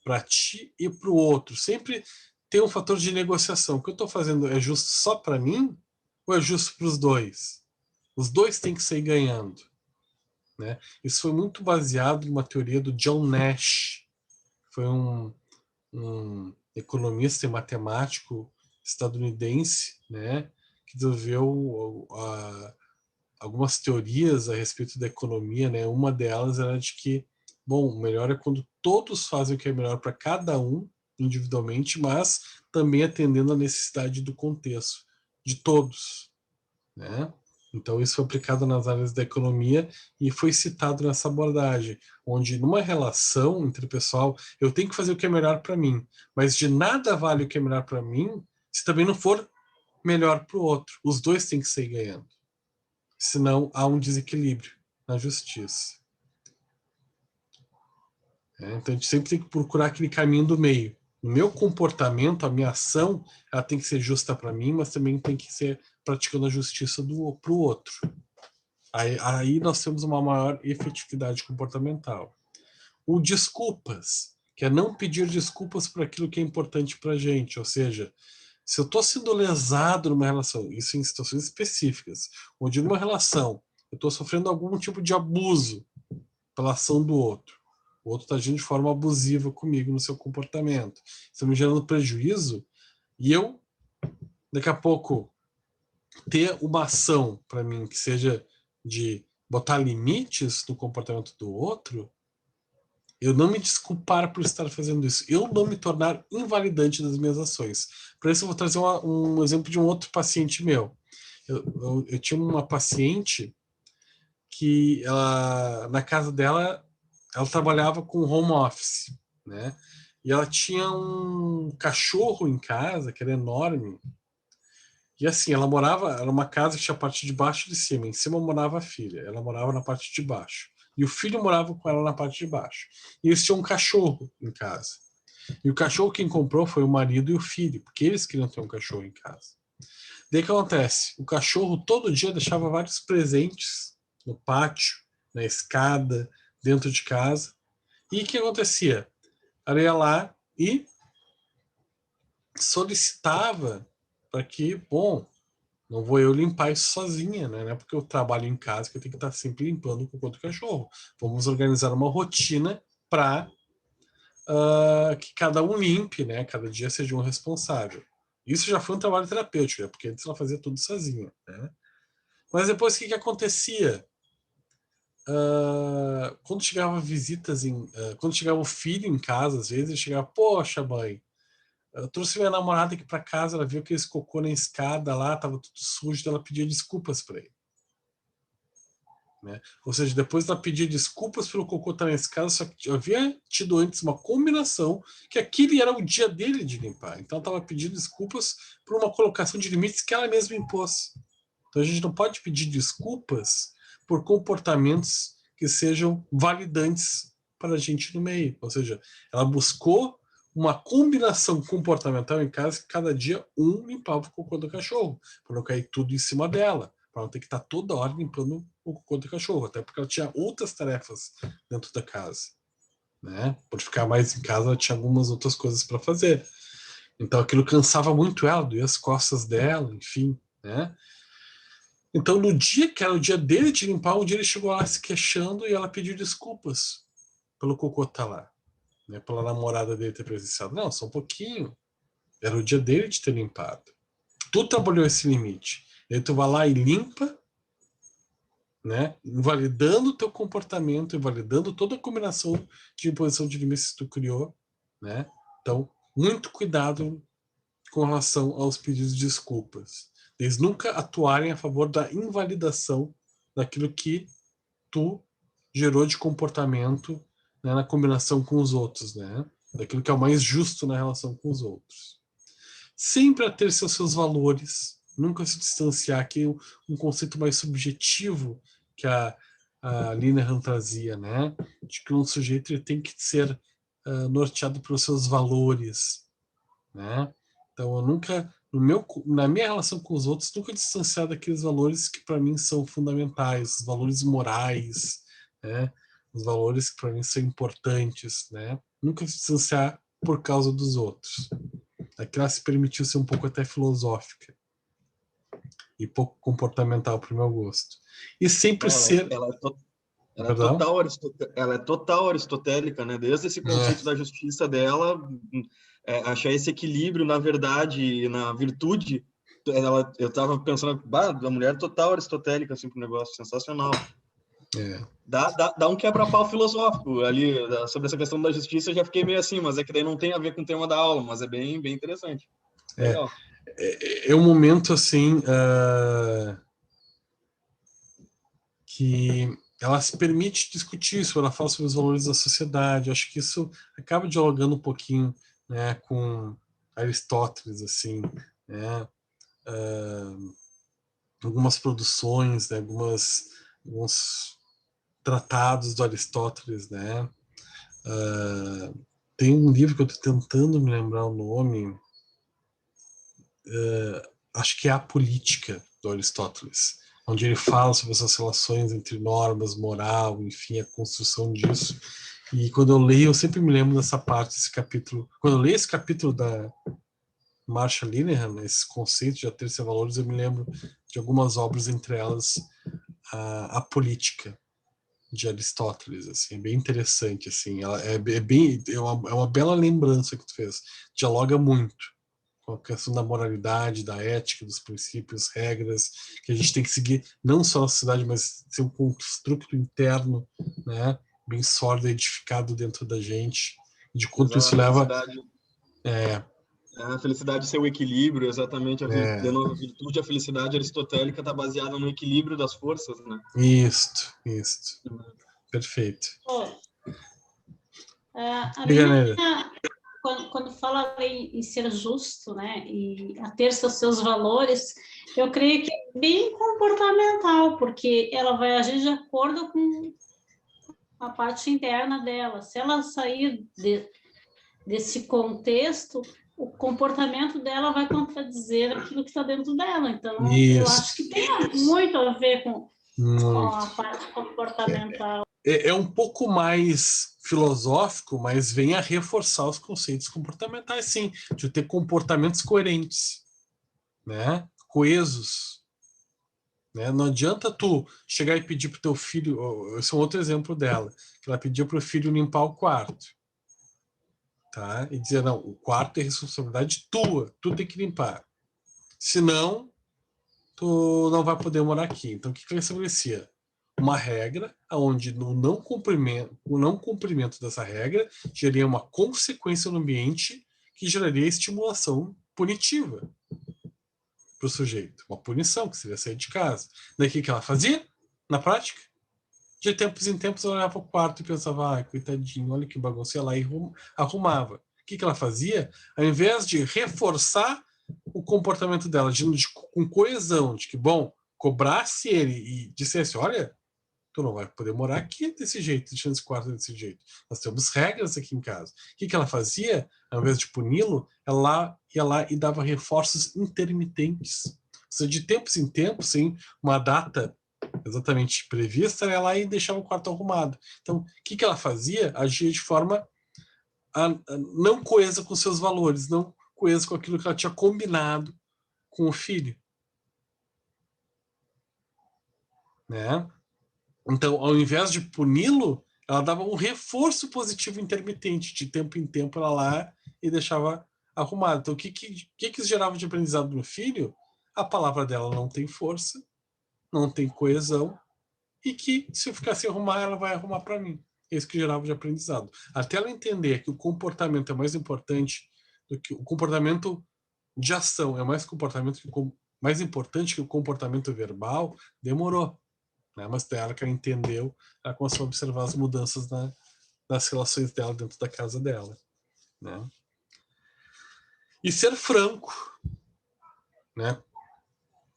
para ti e para o outro. Sempre tem um fator de negociação. O que eu estou fazendo é justo só para mim ou é justo para os dois? Os dois têm que sair ganhando. Né? Isso foi muito baseado numa teoria do John Nash. Foi um economista e matemático estadunidense, né, que desenvolveu algumas teorias a respeito da economia. Né? Uma delas era de que, bom, o melhor é quando todos fazem o que é melhor para cada um individualmente, mas também atendendo à necessidade do contexto de todos. Né? Então isso foi aplicado nas áreas da economia e foi citado nessa abordagem, onde numa relação interpessoal eu tenho que fazer o que é melhor para mim, mas de nada vale o que é melhor para mim se também não for melhor para o outro. Os dois têm que sair ganhando. Senão há um desequilíbrio na justiça. Então a gente sempre tem que procurar aquele caminho do meio. O meu comportamento, a minha ação, ela tem que ser justa para mim, mas também tem que ser praticando a justiça para o outro. Aí nós temos uma maior efetividade comportamental. O desculpas, que é não pedir desculpas por aquilo que é importante para a gente. Ou seja, se eu estou sendo lesado numa relação, isso em situações específicas, onde numa relação eu estou sofrendo algum tipo de abuso pela ação do outro, o outro está agindo de forma abusiva comigo no seu comportamento, está me gerando prejuízo, e eu, daqui a pouco, ter uma ação para mim que seja de botar limites no comportamento do outro, eu não me desculpar por estar fazendo isso, eu não me tornar invalidante das minhas ações. Para isso eu vou trazer um exemplo de um outro paciente meu. Eu tinha uma paciente que ela, na casa dela, ela trabalhava com home office, né? E ela tinha um cachorro em casa que era enorme. E assim, ela morava, era uma casa que tinha a parte de baixo e de cima. Em cima morava a filha, ela morava na parte de baixo. E o filho morava com ela na parte de baixo. E eles tinham um cachorro em casa. E o cachorro quem comprou foi o marido e o filho, porque eles queriam ter um cachorro em casa. Daí o que acontece? O cachorro todo dia deixava vários presentes no pátio, na escada, dentro de casa. E o que acontecia? Ela ia lá e solicitava para que, bom, não vou eu limpar isso sozinha, né? Não é porque eu trabalho em casa que eu tenho que estar sempre limpando o cocô do cachorro. Vamos organizar uma rotina para que cada um limpe, né? Cada dia seja um responsável. Isso já foi um trabalho terapêutico, né? Porque antes ela fazia tudo sozinha, né? Mas depois o que acontecia? Quando chegava visitas, quando chegava o filho em casa, às vezes ele chegava, poxa, mãe, eu trouxe minha namorada aqui para casa, ela viu que esse cocô na escada lá, tava tudo sujo, ela pedia desculpas para ele. Né? Ou seja, depois ela pedia desculpas pelo cocô estar na escada, só que havia tido antes uma combinação que aquele era o dia dele de limpar. Então ela estava pedindo desculpas por uma colocação de limites que ela mesma impôs. Então a gente não pode pedir desculpas por comportamentos que sejam validantes para a gente no meio. Ou seja, ela buscou uma combinação comportamental em casa que cada dia um limpava o cocô do cachorro, para não cair tudo em cima dela, para não ter que estar toda hora limpando o cocô do cachorro, até porque ela tinha outras tarefas dentro da casa. Né? Por ficar mais em casa, ela tinha algumas outras coisas para fazer. Então aquilo cansava muito ela, doía as costas dela, enfim, né? Então, no dia que era o dia dele de limpar, um dia ele chegou lá se queixando e ela pediu desculpas pelo cocô estar lá, né? Pela namorada dele ter presenciado. Não, só um pouquinho. Era o dia dele de ter limpado. Tu trabalhou esse limite. E aí tu vai lá e limpa, né? Invalidando o teu comportamento, invalidando toda a combinação de imposição de limites que tu criou, né? Então, muito cuidado com relação aos pedidos de desculpas. Eles nunca atuarem a favor da invalidação daquilo que tu gerou de comportamento, né, na combinação com os outros, né? Daquilo que é o mais justo na relação com os outros. Sempre a ter seus valores, nunca se distanciar, aqui é um conceito mais subjetivo que a Linehan trazia, né? De que um sujeito ele tem que ser norteado pelos seus valores, né? Então eu nunca, na minha relação com os outros, nunca distanciar daqueles valores que para mim são fundamentais, os valores morais, né? Os valores que para mim são importantes, né? Nunca se distanciar por causa dos outros. Aqui ela se permitiu ser um pouco até filosófica e pouco comportamental para o meu gosto. E sempre ser... Ela é total aristotélica, né? Desde esse conceito da justiça dela, achar esse equilíbrio na verdade e na virtude. Eu estava pensando, a mulher total aristotélica assim, para o negócio, sensacional. Dá um quebra-pau filosófico ali sobre essa questão da justiça. Eu já fiquei meio assim, mas é que daí não tem a ver com o tema da aula, mas é bem, bem interessante. Legal. É um momento assim que ela se permite discutir isso, ela fala sobre os valores da sociedade. Eu acho que isso acaba dialogando um pouquinho, né, com Aristóteles, assim, né? Algumas produções, né, alguns tratados do Aristóteles, né? Tem um livro que eu estou tentando me lembrar o nome, acho que é A Política, do Aristóteles, onde ele fala sobre essas relações entre normas, moral, enfim, a construção disso. E quando eu leio, eu sempre me lembro dessa parte, desse capítulo. Quando eu leio esse capítulo da Marsha Linehan, esse conceito de terça valores, eu me lembro de algumas obras, entre elas a Política, de Aristóteles, assim, é bem interessante, assim, ela é uma bela lembrança que tu fez, dialoga muito, com a questão da moralidade, da ética, dos princípios, regras que a gente tem que seguir, não só na sociedade, mas ser um construto interno, né, bem sólido, edificado dentro da gente, de quanto isso leva... A felicidade ser o equilíbrio, exatamente. De novo, a virtude, a felicidade aristotélica está baseada no equilíbrio das forças, né? Isso. Perfeito. A minha, quando fala em ser justo, né, e ater seus valores, eu creio que é bem comportamental, porque ela vai agir de acordo com a parte interna dela. Se ela sair desse contexto, o comportamento dela vai contradizer aquilo que está dentro dela. Então, eu acho que tem muito a ver com a parte comportamental. É um pouco mais filosófico, mas vem a reforçar os conceitos comportamentais, sim, de ter comportamentos coerentes, né? Coesos. Né? Não adianta tu chegar e pedir para o teu filho, esse é um outro exemplo dela, que ela pediu para o filho limpar o quarto. Tá? E dizer, não, o quarto é responsabilidade tua, tu tem que limpar. Senão, tu não vai poder morar aqui. Então, o que ela estabelecia? Uma regra onde o não cumprimento dessa regra geraria uma consequência no ambiente que geraria estimulação punitiva para o sujeito. Uma punição, que seria sair de casa. Daí, o que ela fazia? Na prática, de tempos em tempos, ela olhava para o quarto e pensava, coitadinho, olha que bagunça, ia lá e arrumava. O que ela fazia? Ao invés de reforçar o comportamento dela com coesão, de que, bom, cobrasse ele e dissesse, olha, tu não vai poder morar aqui desse jeito, deixando esse quarto desse jeito. Nós temos regras aqui em casa. O que ela fazia? Ao invés de puni-lo, ela ia lá e dava reforços intermitentes. Ou seja, de tempos em tempos, sem uma data exatamente prevista, ela ia lá e deixava o quarto arrumado. Então, o que ela fazia? Agia de forma não coesa com seus valores, não coesa com aquilo que ela tinha combinado com o filho. Né? Então, ao invés de puni-lo, ela dava um reforço positivo intermitente. De tempo em tempo, ela lá e deixava arrumado. Então, o que isso gerava de aprendizado no filho? A palavra dela não tem força, não tem coesão, e que, se eu ficar sem arrumar, ela vai arrumar para mim. É isso que gerava de aprendizado. Até ela entender que o comportamento é mais importante do que o comportamento de ação, é mais importante que o comportamento verbal, demorou. Né? Mas daí ela que ela entendeu, ela começou a observar as mudanças nas relações dela dentro da casa dela. Né? E ser franco, né?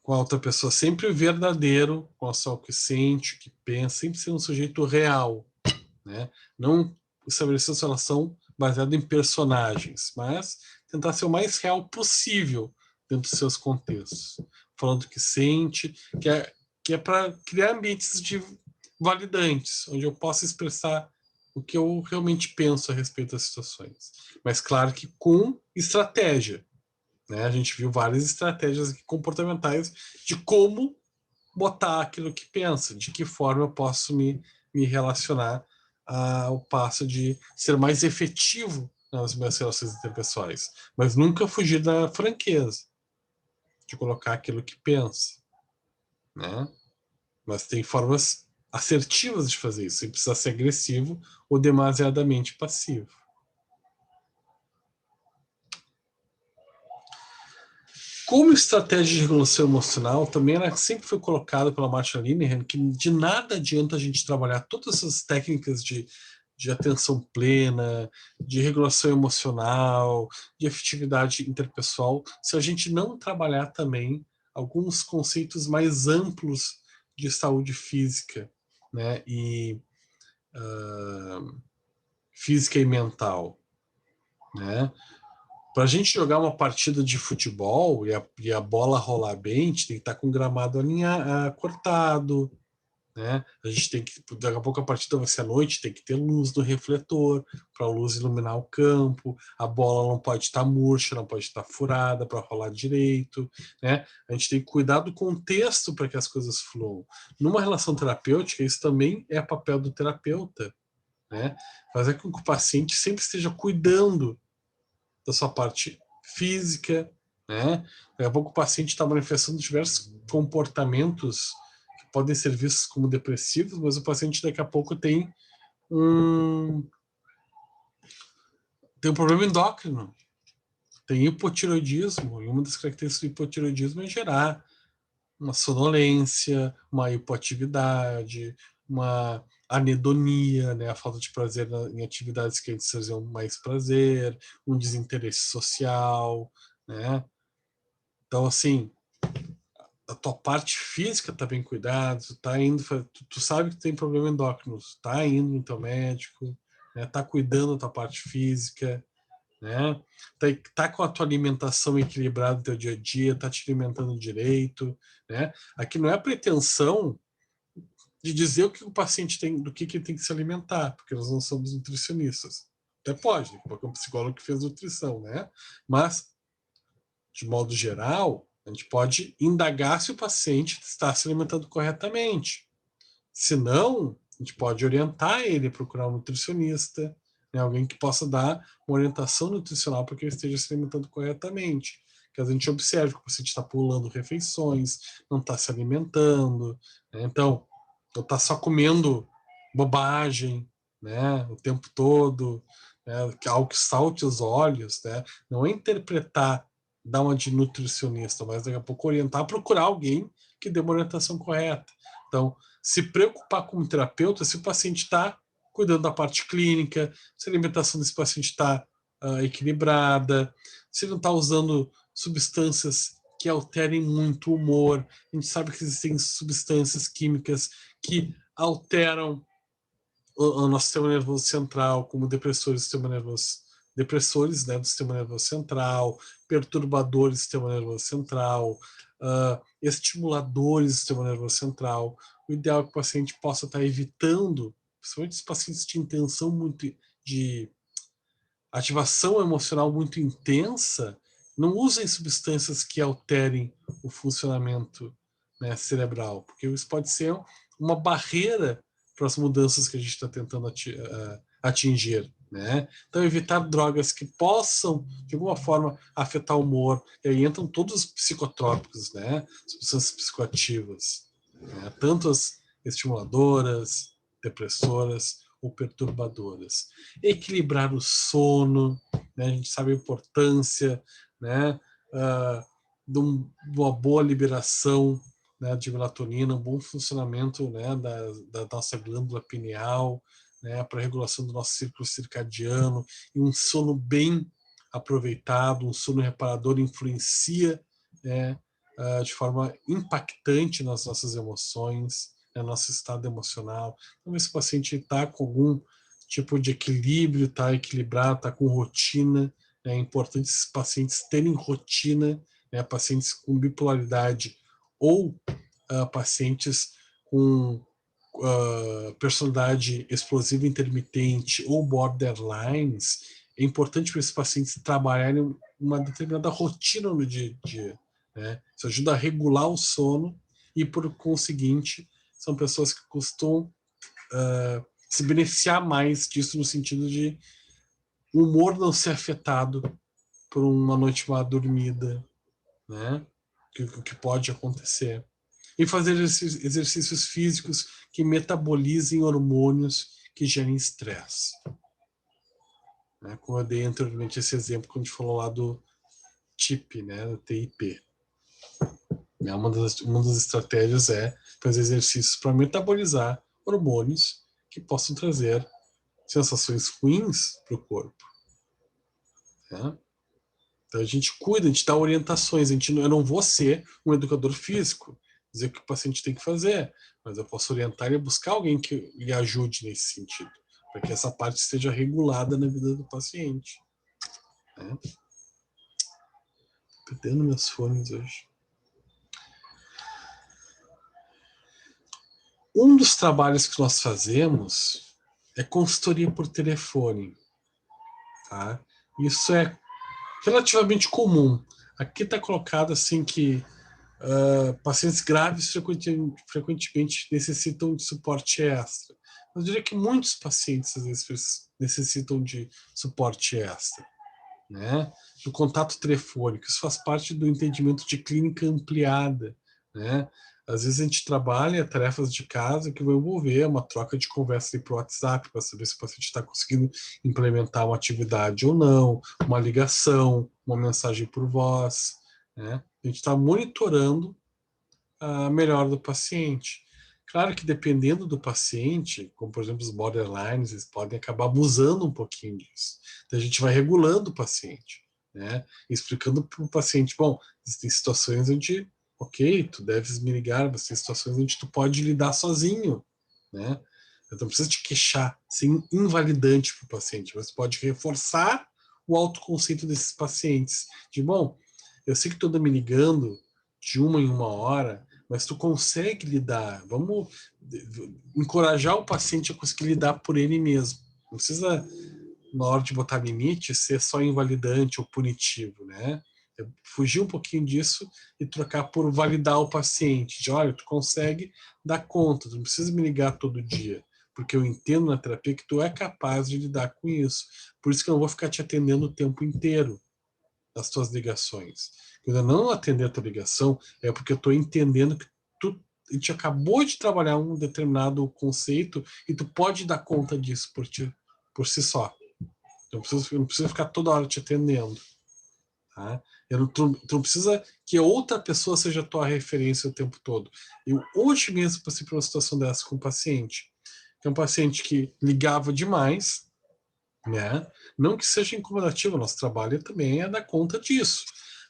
Com a outra pessoa, sempre verdadeiro, com o que sente, o que pensa, sempre ser um sujeito real. Né? Não estabelecer sua relação baseada em personagens, mas tentar ser o mais real possível dentro dos seus contextos. Falando o que sente, que é para criar ambientes validantes, onde eu possa expressar o que eu realmente penso a respeito das situações. Mas, claro que com estratégia. Né? A gente viu várias estratégias comportamentais de como botar aquilo que pensa, de que forma eu posso me relacionar ao passo de ser mais efetivo nas minhas relações interpessoais. Mas nunca fugir da franqueza, de colocar aquilo que pensa. Né? Mas tem formas assertivas de fazer isso, sem precisar ser agressivo ou demasiadamente passivo. Como estratégia de regulação emocional, também ela sempre foi colocada pela Marsha Linehan que de nada adianta a gente trabalhar todas essas técnicas de atenção plena, de regulação emocional, de afetividade interpessoal, se a gente não trabalhar também alguns conceitos mais amplos de saúde física, né, e física e mental, né? Para a gente jogar uma partida de futebol e a bola rolar bem, a gente tem que estar com o gramado cortado, né? A gente tem que, daqui a pouco a partida vai ser à noite, tem que ter luz no refletor para a luz iluminar o campo, a bola não pode estar murcha, não pode estar furada para rolar direito, né? A gente tem que cuidar do contexto para que as coisas fluam. Numa relação terapêutica, isso também é papel do terapeuta, né? Fazer com que o paciente sempre esteja cuidando da sua parte física, né? Daqui a pouco o paciente está manifestando diversos comportamentos que podem ser vistos como depressivos, mas o paciente daqui a pouco tem um problema endócrino, tem hipotireoidismo, e uma das características do hipotireoidismo é gerar uma sonolência, uma hipoatividade, uma anedonia, né, a falta de prazer em atividades que antes traziam mais prazer, um desinteresse social, né? Então, assim, a tua parte física tá bem cuidada, tu sabe que tem problema endócrino, tá indo no teu médico, né, tá cuidando da tua parte física, né? Tá com a tua alimentação equilibrada no teu dia a dia, tá te alimentando direito, né? Aqui não é a pretensão de dizer o que o paciente tem, do que ele tem que se alimentar, porque nós não somos nutricionistas. Até pode, porque é um psicólogo que fez nutrição, né? Mas, de modo geral, a gente pode indagar se o paciente está se alimentando corretamente. Se não, a gente pode orientar ele a procurar um nutricionista, né, alguém que possa dar uma orientação nutricional para que ele esteja se alimentando corretamente. Que a gente observe que o paciente está pulando refeições, não está se alimentando, né, então, ou está só comendo bobagem, né, o tempo todo, né, algo que salte os olhos, né, não é interpretar, dar uma de nutricionista, mas daqui a pouco orientar, procurar alguém que dê uma orientação correta. Então, se preocupar com o terapeuta se o paciente está cuidando da parte clínica, se a alimentação desse paciente está equilibrada, se ele não está usando substâncias que alterem muito o humor. A gente sabe que existem substâncias químicas que alteram o nosso sistema nervoso central, como depressores do sistema nervoso, depressores, né, do sistema nervoso central, perturbadores do sistema nervoso central, estimuladores do sistema nervoso central. O ideal é que o paciente possa estar evitando, principalmente os pacientes de intenção muito, de ativação emocional muito intensa, não usem substâncias que alterem o funcionamento, né, cerebral, porque isso pode ser uma barreira para as mudanças que a gente está tentando atingir, né? Então, evitar drogas que possam, de alguma forma, afetar o humor. E aí entram todos os psicotrópicos, né? Substâncias psicoativas, né? Tanto as estimuladoras, depressoras ou perturbadoras. Equilibrar o sono, né? A gente sabe a importância, né? De uma boa liberação, né, de melatonina, um bom funcionamento, né, da nossa glândula pineal, né, para a regulação do nosso ciclo circadiano, e um sono bem aproveitado, um sono reparador influencia, né, de forma impactante nas nossas emoções, no nosso estado emocional. Então, esse paciente está com algum tipo de equilíbrio, está equilibrado, está com rotina. É importante esses pacientes terem rotina, né, pacientes com bipolaridade ou pacientes com personalidade explosiva intermitente ou borderlines. É importante para esses pacientes trabalharem uma determinada rotina no dia a dia, né? Isso ajuda a regular o sono e, por conseguinte, são pessoas que costumam se beneficiar mais disso, no sentido de o humor não ser afetado por uma noite mal dormida, né? Que pode acontecer. E fazer exercícios físicos que metabolizem hormônios que gerem estresse. Né? Como eu dei anteriormente esse exemplo quando a gente falou lá do TIP, né? Do TIP. Uma das estratégias é fazer exercícios para metabolizar hormônios que possam trazer sensações ruins para o corpo. Né? Então a gente cuida, a gente dá orientações. Eu não vou ser um educador físico, dizer o que o paciente tem que fazer, mas eu posso orientar e buscar alguém que lhe ajude nesse sentido, para que essa parte esteja regulada na vida do paciente. Né? Perdendo meus fones hoje. Um dos trabalhos que nós fazemos é consultoria por telefone. Tá? Isso é relativamente comum. Aqui está colocado assim que pacientes graves frequentemente necessitam de suporte extra. Eu diria que muitos pacientes às vezes necessitam de suporte extra. né? Do contato telefônico. Isso faz parte do entendimento de clínica ampliada, né? Às vezes a gente trabalha tarefas de casa que vão envolver uma troca de conversa por WhatsApp para saber se o paciente está conseguindo implementar uma atividade ou não, uma ligação, uma mensagem por voz, né? A gente está monitorando a melhora do paciente. Claro que dependendo do paciente, como por exemplo os borderlines, eles podem acabar abusando um pouquinho disso. Então a gente vai regulando o paciente, né? Explicando para o paciente, bom, existem situações onde, ok, tu deves me ligar, mas tem situações onde tu pode lidar sozinho, né? Então não precisa te queixar, ser invalidante para o paciente, mas pode reforçar o autoconceito desses pacientes. De, bom, eu sei que tu anda me ligando de uma em uma hora, mas tu consegue lidar. Vamos encorajar o paciente a conseguir lidar por ele mesmo. Não precisa, na hora de botar limite, ser só invalidante ou punitivo, né? Fugir um pouquinho disso e trocar por validar o paciente. De, olha, tu consegue dar conta, tu não precisa me ligar todo dia, porque eu entendo na terapia que tu é capaz de lidar com isso. Por isso que eu não vou ficar te atendendo o tempo inteiro das tuas ligações. Quando eu não atender a tua ligação, é porque eu estou entendendo que a gente acabou de trabalhar um determinado conceito e tu pode dar conta disso por si só. Eu não preciso ficar toda hora te atendendo. Tá? Tu não precisa que outra pessoa seja a tua referência o tempo todo. Eu hoje mesmo passei por uma situação dessa com um paciente. Que é um paciente que ligava demais, né? Não que seja incomodativo, nosso trabalho também é dar conta disso.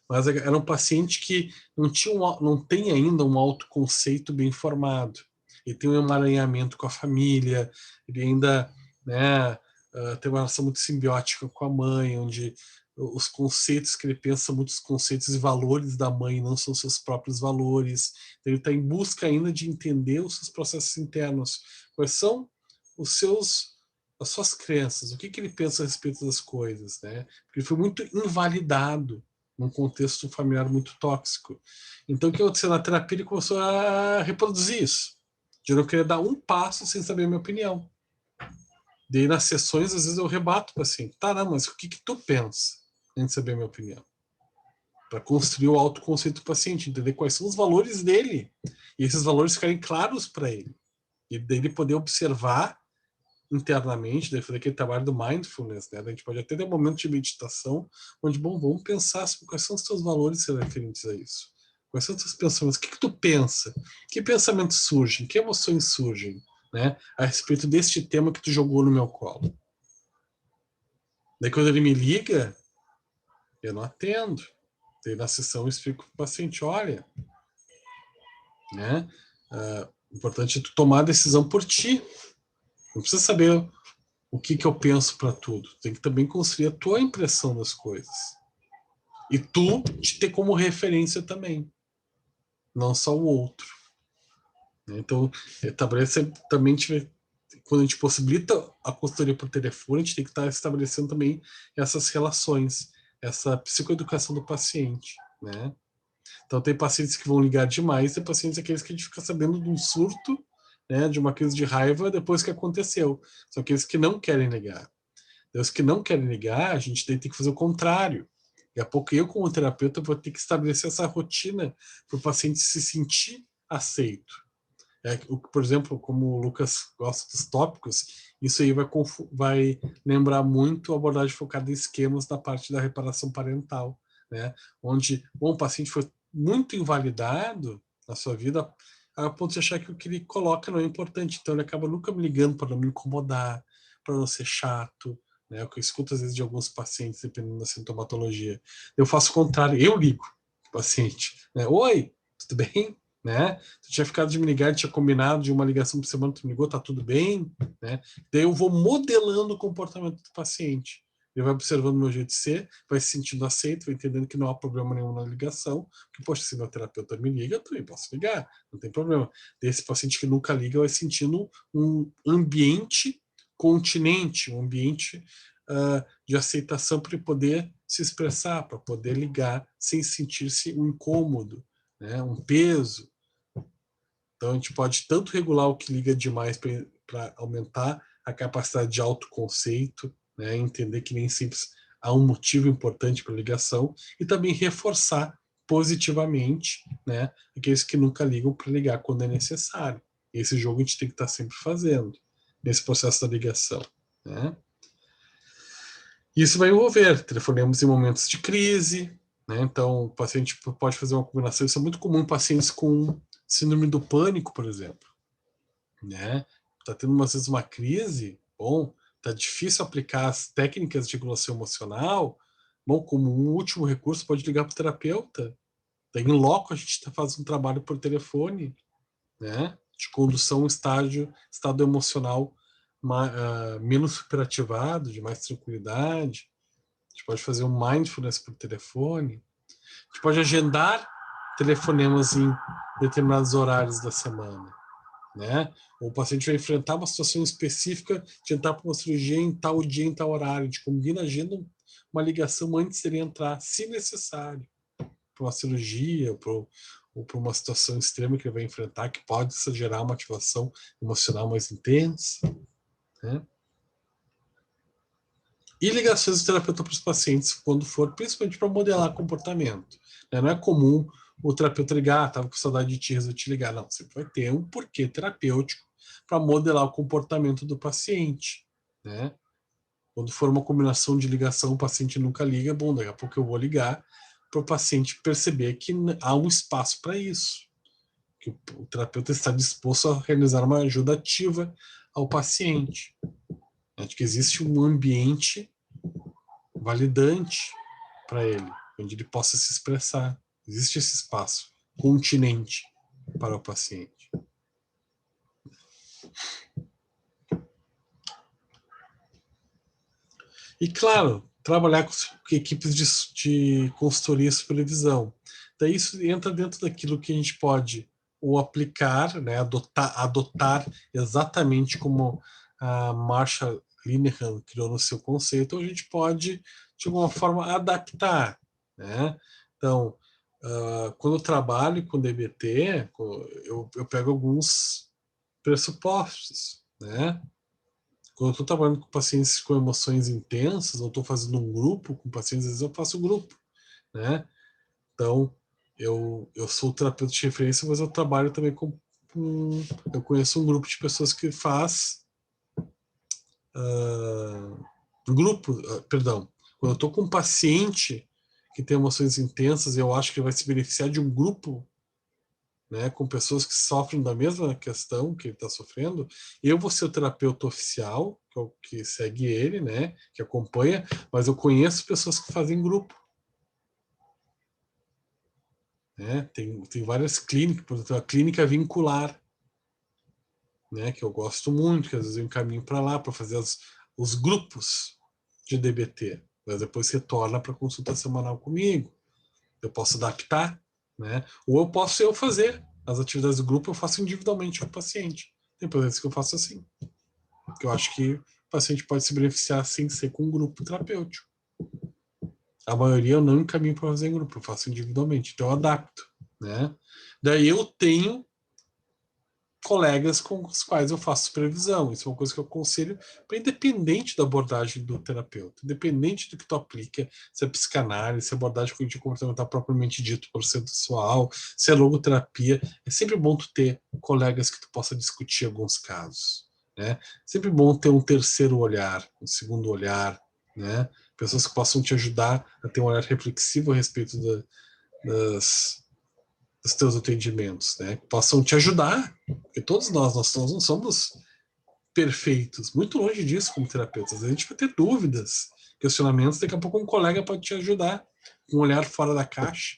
Mas era um paciente que não tem ainda um autoconceito bem formado. Ele tem um emaranhamento com a família, ele ainda, né, tem uma relação muito simbiótica com a mãe, onde os conceitos que ele pensa, muitos conceitos e valores da mãe não são seus próprios valores. Então, ele está em busca ainda de entender os seus processos internos. Quais são as suas crenças, o que ele pensa a respeito das coisas, né? Porque ele foi muito invalidado num contexto familiar muito tóxico. Então, o que aconteceu na terapia? Ele começou a reproduzir isso. De não querer dar um passo sem saber a minha opinião. Daí, nas sessões, às vezes eu rebato o paciente. Tá, não, mas o que tu pensa? Sem saber a minha opinião. Para construir o autoconceito do paciente, entender quais são os valores dele. E esses valores ficarem claros para ele. E daí ele poder observar internamente, daí fazer aquele trabalho do mindfulness, né? A gente pode até ter um momento de meditação, onde, bom, vamos pensar sobre quais são os teus valores referentes a isso. Quais são os teus pensamentos? O que tu pensa? Que pensamentos surgem? Que emoções surgem, né? A respeito deste tema que tu jogou no meu colo. Daí quando ele me liga, eu não atendo. Daí na sessão eu explico para o paciente, olha, né? Importante é tu tomar a decisão por ti. Não precisa saber o que eu penso para tudo. Tem que também construir a tua impressão das coisas. E tu te ter como referência também. Não só o outro. Então, também quando a gente possibilita a consultoria por telefone, a gente tem que estar estabelecendo também essas relações, essa psicoeducação do paciente, né? Então, tem pacientes que vão ligar demais, tem pacientes aqueles que a gente fica sabendo de um surto, né, de uma crise de raiva depois que aconteceu. São aqueles que não querem ligar. Os que não querem ligar, a gente tem que fazer o contrário. Daqui a pouco eu, como terapeuta, vou ter que estabelecer essa rotina para o paciente se sentir aceito. Por exemplo, como o Lucas gosta dos tópicos, isso aí vai lembrar muito a abordagem focada em esquemas da parte da reparação parental, né? Onde o paciente foi muito invalidado na sua vida a ponto de achar que o que ele coloca não é importante. Então ele acaba nunca me ligando para não me incomodar, para não ser chato, né? O que eu escuto às vezes de alguns pacientes, dependendo da sintomatologia. Eu faço o contrário, eu ligo para o paciente, né? Oi, tudo bem? Né? Tu tinha ficado de me ligar, tinha combinado de uma ligação por semana, tu me ligou, tá tudo bem? Né? Daí eu vou modelando o comportamento do paciente. Ele vai observando o meu jeito de ser, vai se sentindo aceito, vai entendendo que não há problema nenhum na ligação, que, poxa, se meu terapeuta me liga, eu também posso ligar, não tem problema. Desse paciente que nunca liga vai sentindo um ambiente continente, um ambiente de aceitação para ele poder se expressar, para poder ligar sem sentir-se um incômodo, né, um peso. Então a gente pode tanto regular o que liga demais para aumentar a capacidade de autoconceito, né, entender que nem sempre há um motivo importante para a ligação, e também reforçar positivamente, né, aqueles que nunca ligam para ligar quando é necessário. Esse jogo a gente tem que estar sempre fazendo nesse processo da ligação, né? Isso vai envolver telefonemas em momentos de crise, né? Então o paciente pode fazer uma combinação. Isso é muito comum em pacientes com síndrome do pânico, por exemplo, né? Tá tendo às vezes uma crise, bom, tá difícil aplicar as técnicas de regulação emocional, bom, como um último recurso pode ligar para o terapeuta. Daí em loco a gente faz um trabalho por telefone, né? De condução estado emocional menos superativado, de mais tranquilidade. A gente pode fazer um mindfulness por telefone. A gente pode agendar telefonemas em determinados horários da semana, né? O paciente vai enfrentar uma situação específica de entrar para uma cirurgia em tal dia, em tal horário. A gente combina, agenda uma ligação antes de ele entrar, se necessário, para uma cirurgia ou para uma situação extrema que ele vai enfrentar, que pode gerar uma ativação emocional mais intensa, né? E ligações do terapeuta para os pacientes, quando for, principalmente para modelar comportamento. Não é comum o terapeuta ligar, estava com saudade de ti, resolvi te ligar. Não, sempre vai ter um porquê terapêutico para modelar o comportamento do paciente, né? Quando for uma combinação de ligação, o paciente nunca liga, bom, daqui a pouco eu vou ligar para o paciente perceber que há um espaço para isso, que o terapeuta está disposto a realizar uma ajuda ativa ao paciente. Acho que existe um ambiente validante para ele, onde ele possa se expressar. Existe esse espaço continente para o paciente. E, claro, trabalhar com equipes de consultoria e supervisão. Daí isso entra dentro daquilo que a gente pode ou aplicar, né, adotar exatamente como a Marsha Linehan criou no seu conceito, ou a gente pode, de alguma forma, adaptar, né? Então, quando eu trabalho com DBT, eu pego alguns pressupostos, né? Quando eu estou trabalhando com pacientes com emoções intensas, ou estou fazendo um grupo com pacientes, às vezes eu faço grupo, né? Então, eu sou terapeuta de referência, mas eu trabalho também eu conheço um grupo de pessoas que faz perdão, quando eu estou com um paciente que tem emoções intensas, eu acho que ele vai se beneficiar de um grupo, né, com pessoas que sofrem da mesma questão que ele está sofrendo. Eu vou ser o terapeuta oficial, que é o que segue ele, né, que acompanha, mas eu conheço pessoas que fazem grupo. Né? Tem várias clínicas, por exemplo, a clínica vincular, né, que eu gosto muito, que às vezes eu encaminho para lá para fazer os grupos de DBT, mas depois retorna para consulta semanal comigo. Eu posso adaptar, né? Ou eu posso fazer as atividades do grupo, eu faço individualmente com o paciente. Tem vezes que eu faço assim, porque eu acho que o paciente pode se beneficiar sem ser com um grupo terapêutico. A maioria eu não encaminho para fazer em grupo, eu faço individualmente, então eu adapto, né? Daí eu tenho colegas com os quais eu faço supervisão. Isso é uma coisa que eu aconselho para independente da abordagem do terapeuta, independente do que tu aplica, se é psicanálise, se é abordagem cognitivo-comportamental propriamente dito, processual, se é logoterapia, é sempre bom tu ter colegas que tu possa discutir alguns casos, né? Sempre bom ter um terceiro olhar, um segundo olhar, né? Pessoas que possam te ajudar a ter um olhar reflexivo a respeito dos teus atendimentos, né? Que possam te ajudar, porque todos nós não somos perfeitos, muito longe disso como terapeutas. Às vezes a gente vai ter dúvidas, questionamentos, daqui a pouco um colega pode te ajudar, um olhar fora da caixa,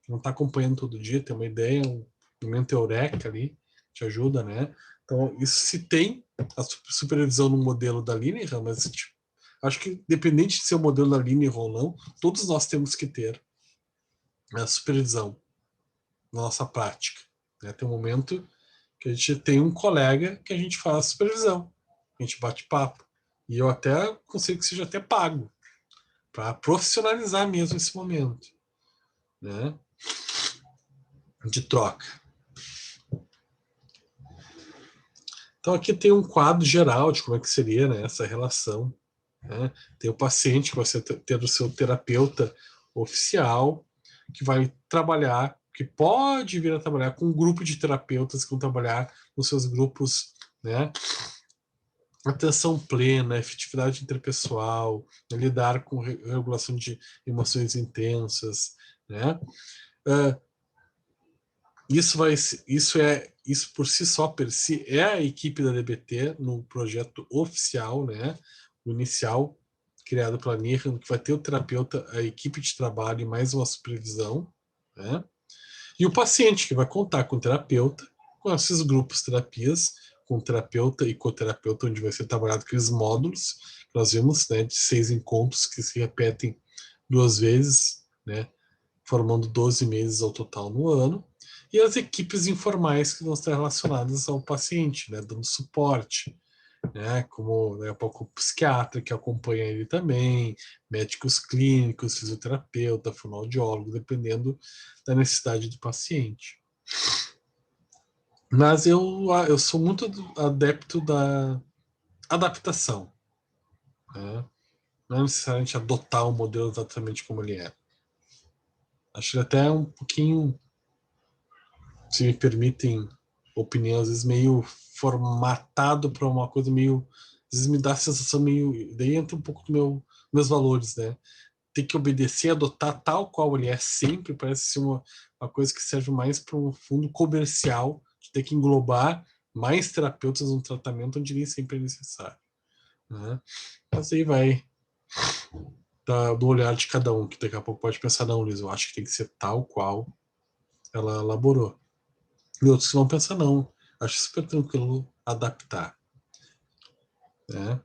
não está acompanhando todo dia, tem uma ideia, um momento eureka ali, te ajuda, né? Então, isso se tem a supervisão no modelo da Linehan, mas tipo, acho que independente de ser o modelo da Linehan ou não, todos nós temos que ter a supervisão na nossa prática. Né? Tem um momento que a gente tem um colega que a gente faz supervisão, a gente bate papo. E eu até consigo que seja até pago, para profissionalizar mesmo esse momento, né? De troca. Então aqui tem um quadro geral de como é que seria, né, essa relação, né? Tem o paciente que vai ter o seu terapeuta oficial, que vai trabalhar, que pode vir a trabalhar com um grupo de terapeutas que vão trabalhar nos seus grupos, né? Atenção plena, efetividade interpessoal, lidar com regulação de emoções intensas, né? Isso por si só, per si, é a equipe da DBT no projeto oficial, né? O inicial, criado pela NIRAM, que vai ter o terapeuta, a equipe de trabalho e mais uma supervisão, né? E o paciente, que vai contar com o terapeuta, com esses grupos terapias, com terapeuta e coterapeuta, onde vai ser trabalhado aqueles módulos que nós vimos, né, de 6 encontros que se repetem 2 vezes, né, formando 12 meses ao total no ano, e as equipes informais que vão estar relacionadas ao paciente, né, dando suporte, né, como daqui a pouco o psiquiatra que acompanha ele também, médicos clínicos, fisioterapeuta, fonoaudiólogo, dependendo da necessidade do paciente. Mas eu sou muito adepto da adaptação, né? Não é necessariamente adotar o modelo exatamente como ele é. Acho que até um pouquinho, se me permitem opinião, às vezes meio formatado para uma coisa meio, às vezes me dá a sensação meio, daí entra um pouco do meus valores, né? Ter que obedecer, adotar tal qual ele é sempre, parece ser uma coisa que serve mais para um fundo comercial, de ter que englobar mais terapeutas no tratamento onde nem sempre é necessário, né? Mas aí vai do olhar de cada um, que daqui a pouco pode pensar, não, Liz, eu acho que tem que ser tal qual ela elaborou. E outros que vão pensar, não, acho super tranquilo adaptar, né?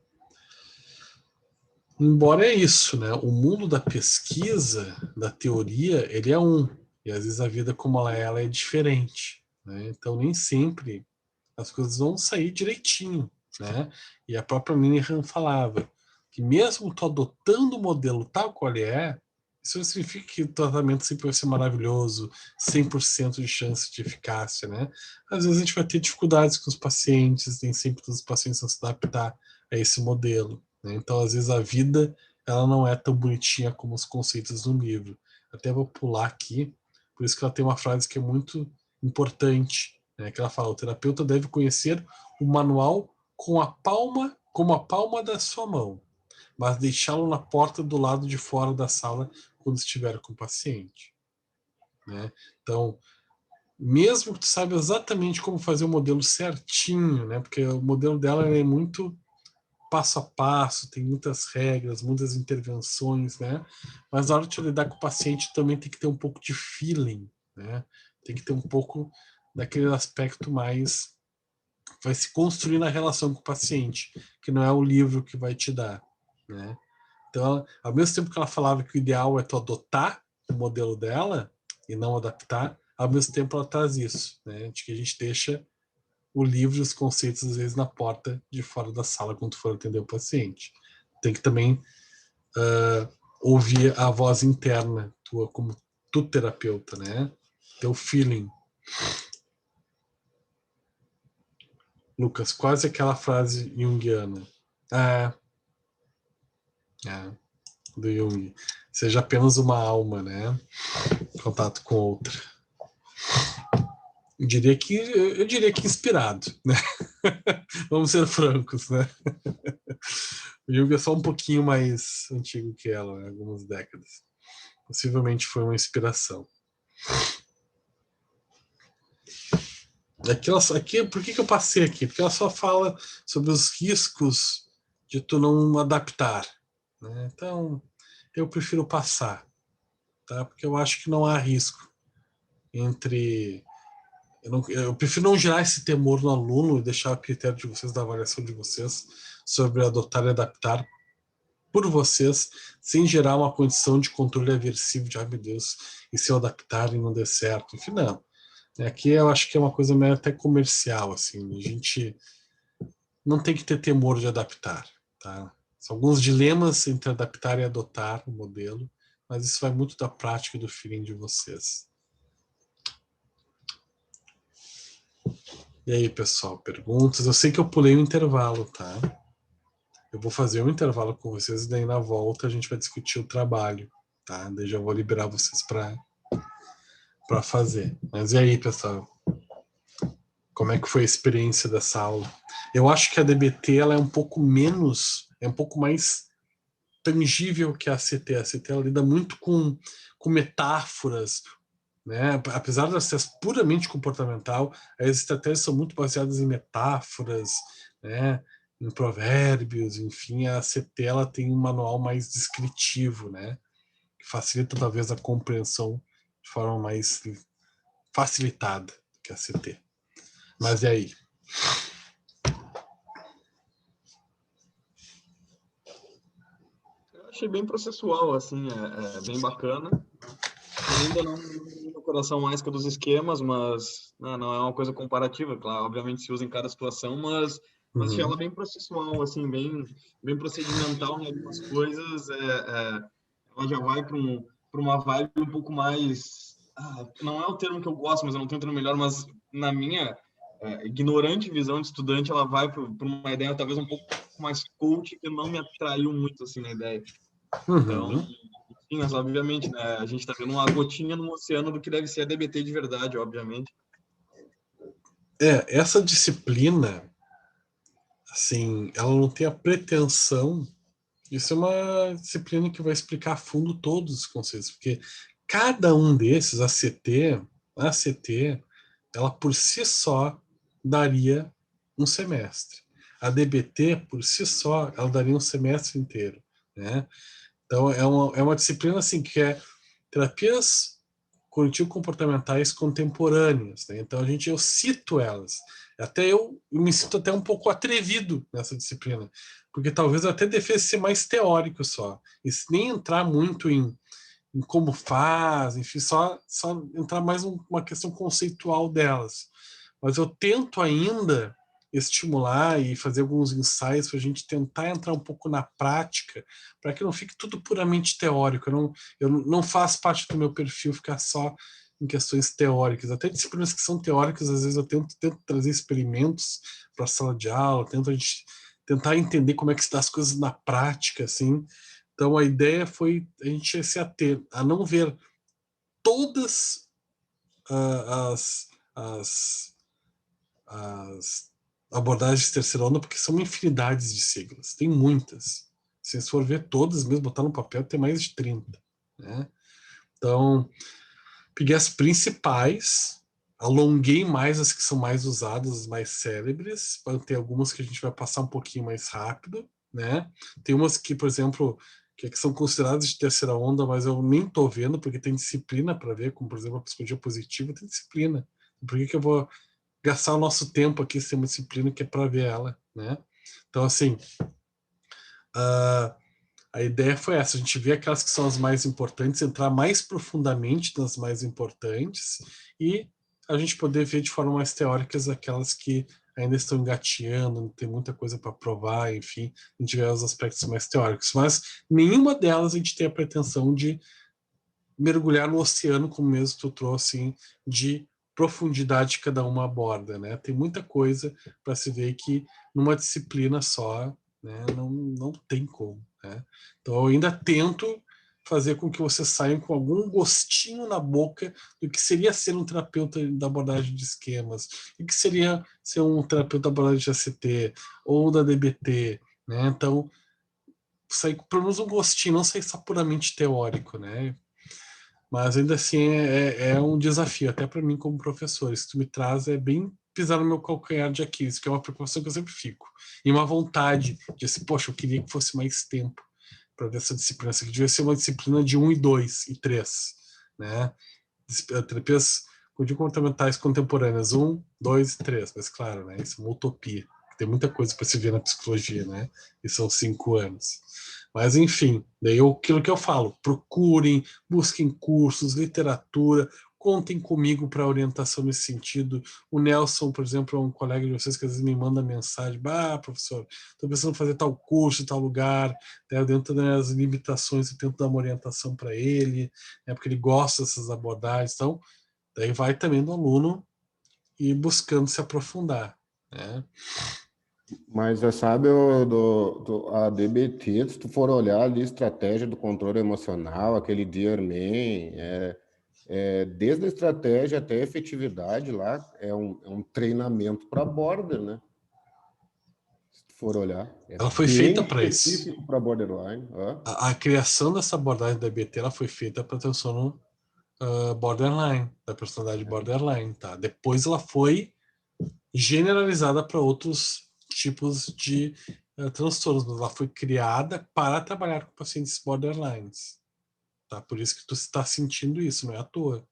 Embora é isso, né? O mundo da pesquisa, da teoria, ele é um. E às vezes a vida como ela é diferente, né? Então nem sempre as coisas vão sair direitinho, né? E a própria Linehan falava que mesmo tu adotando o modelo tal qual ele é, isso não significa que o tratamento sempre vai ser maravilhoso, 100% de chance de eficácia, né? Às vezes a gente vai ter dificuldades com os pacientes, nem sempre todos os pacientes vão se adaptar a esse modelo, né? Então, às vezes a vida ela não é tão bonitinha como os conceitos do livro. Até vou pular aqui, por isso que ela tem uma frase que é muito importante, né, que ela fala: o terapeuta deve conhecer o manual como a palma da sua mão, mas deixá-lo na porta do lado de fora da sala quando estiver com o paciente, né? Então, mesmo que tu saiba exatamente como fazer o modelo certinho, né, porque o modelo dela é muito passo a passo, tem muitas regras, muitas intervenções, né? Mas na hora de lidar com o paciente também tem que ter um pouco de feeling, né? Tem que ter um pouco daquele aspecto mais vai se construir na relação com o paciente, que não é o livro que vai te dar, né? Então, ao mesmo tempo que ela falava que o ideal é tu adotar o modelo dela e não adaptar, ao mesmo tempo ela traz isso, né? De que a gente deixa o livro e os conceitos às vezes na porta de fora da sala quando tu for atender o paciente. Tem que também ouvir a voz interna tua como tu terapeuta, né? Teu feeling. Lucas, quase aquela frase junguiana. Do Jung. Seja apenas uma alma, né? Contato com outra. Eu diria que inspirado, né? Vamos ser francos, né? O Jung é só um pouquinho mais antigo que ela, né? Algumas décadas. Possivelmente foi uma inspiração. Aqui, por que eu passei aqui? Porque ela só fala sobre os riscos de tu não adaptar, né? Então, eu prefiro passar, tá? Porque eu acho que não há risco entre... Eu prefiro não gerar esse temor no aluno e deixar a critério de vocês, da avaliação de vocês, sobre adotar e adaptar por vocês, sem gerar uma condição de controle aversivo de, ai meu Deus, e se eu adaptar e não der certo? Enfim, não. Aqui eu acho que é uma coisa meio até comercial, assim, a gente não tem que ter temor de adaptar, tá? São alguns dilemas entre adaptar e adotar o modelo, mas isso vai muito da prática e do feeling de vocês. E aí, pessoal, perguntas? Eu sei que eu pulei o intervalo, tá? Eu vou fazer um intervalo com vocês e daí na volta a gente vai discutir o trabalho, tá? Daí já vou liberar vocês para fazer. Mas e aí, pessoal? Como é que foi a experiência dessa aula? Eu acho que a DBT ela é um pouco mais tangível que a ACT. A ACT ela lida muito com metáforas, né? Apesar de ser puramente comportamental, as estratégias são muito baseadas em metáforas, né? Em provérbios, enfim, a ACT ela tem um manual mais descritivo, né? Que facilita talvez a compreensão de forma mais facilitada que a ACT. Mas e aí? Eu achei bem processual, assim, bem bacana. Ainda não no coração mais que dos esquemas, mas não é uma coisa comparativa, claro, obviamente se usa em cada situação, mas achei ela bem processual, assim, bem procedimental em algumas coisas. Ela já vai para uma vibe um pouco mais, não é o termo que eu gosto, mas eu não tenho termo melhor, mas na minha ignorante visão de estudante, ela vai para uma ideia talvez um pouco mais coach, que não me atraiu muito, assim, na ideia. Então, sim, mas obviamente, né, a gente está vendo uma gotinha no oceano do que deve ser a DBT de verdade, obviamente. Essa disciplina, assim, ela não tem a pretensão. Isso é uma disciplina que vai explicar a fundo todos os conceitos, porque cada um desses, a ACT, ela por si só daria um semestre. A DBT, por si só, ela daria um semestre inteiro, né? Então, é uma disciplina assim, que é terapias cognitivo-comportamentais contemporâneas, né? Então, eu cito elas. Até eu me sinto até um pouco atrevido nessa disciplina, porque talvez eu até devesse ser mais teórico só, e nem entrar muito em como faz, enfim, só entrar mais uma questão conceitual delas. Mas eu tento ainda estimular e fazer alguns ensaios para a gente tentar entrar um pouco na prática, para que não fique tudo puramente teórico. Eu não faço parte do meu perfil ficar só em questões teóricas. Até disciplinas que são teóricas, às vezes eu tento trazer experimentos para a sala de aula, a gente tentar entender como é que se dá as coisas na prática, assim. Então a ideia foi a gente se ater a não ver todas as abordagens de terceira onda, porque são infinidades de siglas, tem muitas. Se você for ver todas mesmo, botar no papel, tem mais de 30. Né? Então, peguei as principais, alonguei mais as que são mais usadas, as mais célebres, para ter algumas que a gente vai passar um pouquinho mais rápido. Né? Tem umas que, por exemplo, que são consideradas de terceira onda, mas eu nem estou vendo, porque tem disciplina para ver, como, por exemplo, a psicologia positiva tem disciplina. Por que eu vou gastar o nosso tempo aqui sem uma disciplina que é para ver ela, né? Então, assim, a ideia foi essa, a gente vê aquelas que são as mais importantes, entrar mais profundamente nas mais importantes e a gente poder ver de forma mais teórica aquelas que ainda estão engateando, tem muita coisa para provar, enfim, a gente vê os aspectos mais teóricos, mas nenhuma delas a gente tem a pretensão de mergulhar no oceano, como mesmo tu trouxe, assim, de profundidade que cada uma aborda, né? Tem muita coisa para se ver que numa disciplina só, né, não tem como, né? Então eu ainda tento fazer com que vocês saiam com algum gostinho na boca do que seria ser um terapeuta da abordagem de esquemas, o que seria ser um terapeuta da abordagem de ACT ou da DBT, né? Então sair com pelo menos um gostinho, não sair só puramente teórico, né? Mas ainda assim é um desafio, até para mim como professor. Isso que tu me traz é bem pisar no meu calcanhar de Aquiles, que é uma preocupação que eu sempre fico. E uma vontade de assim, poxa, eu queria que fosse mais tempo para ver essa disciplina. Essa aqui devia ser uma disciplina de 1 e 2 e 3, né? Terapias comportamentais contemporâneas, 1, 2 e 3. Mas claro, né? Isso é uma utopia. Tem muita coisa para se ver na psicologia, né? E são 5 anos. Mas, enfim, daí aquilo que eu falo, procurem, busquem cursos, literatura, contem comigo para orientação nesse sentido. O Nelson, por exemplo, é um colega de vocês que às vezes me manda mensagem, professor, estou pensando em fazer tal curso, tal lugar, dentro das limitações eu tento dar uma orientação para ele, né, porque ele gosta dessas abordagens, então, daí vai também do aluno ir buscando se aprofundar, né? Mas você sabe, a DBT, se tu for olhar ali, estratégia do controle emocional, aquele Dear Man, desde a estratégia até a efetividade lá, é um treinamento para border, né? Se tu for olhar. Ela foi feita para isso. Específico para borderline. A criação dessa abordagem da DBT ela foi feita para transtorno borderline, da personalidade borderline, tá? Depois ela foi generalizada para outros tipos de transtornos. Ela foi criada para trabalhar com pacientes borderlines, tá? Por isso que tu está sentindo isso, não é à toa.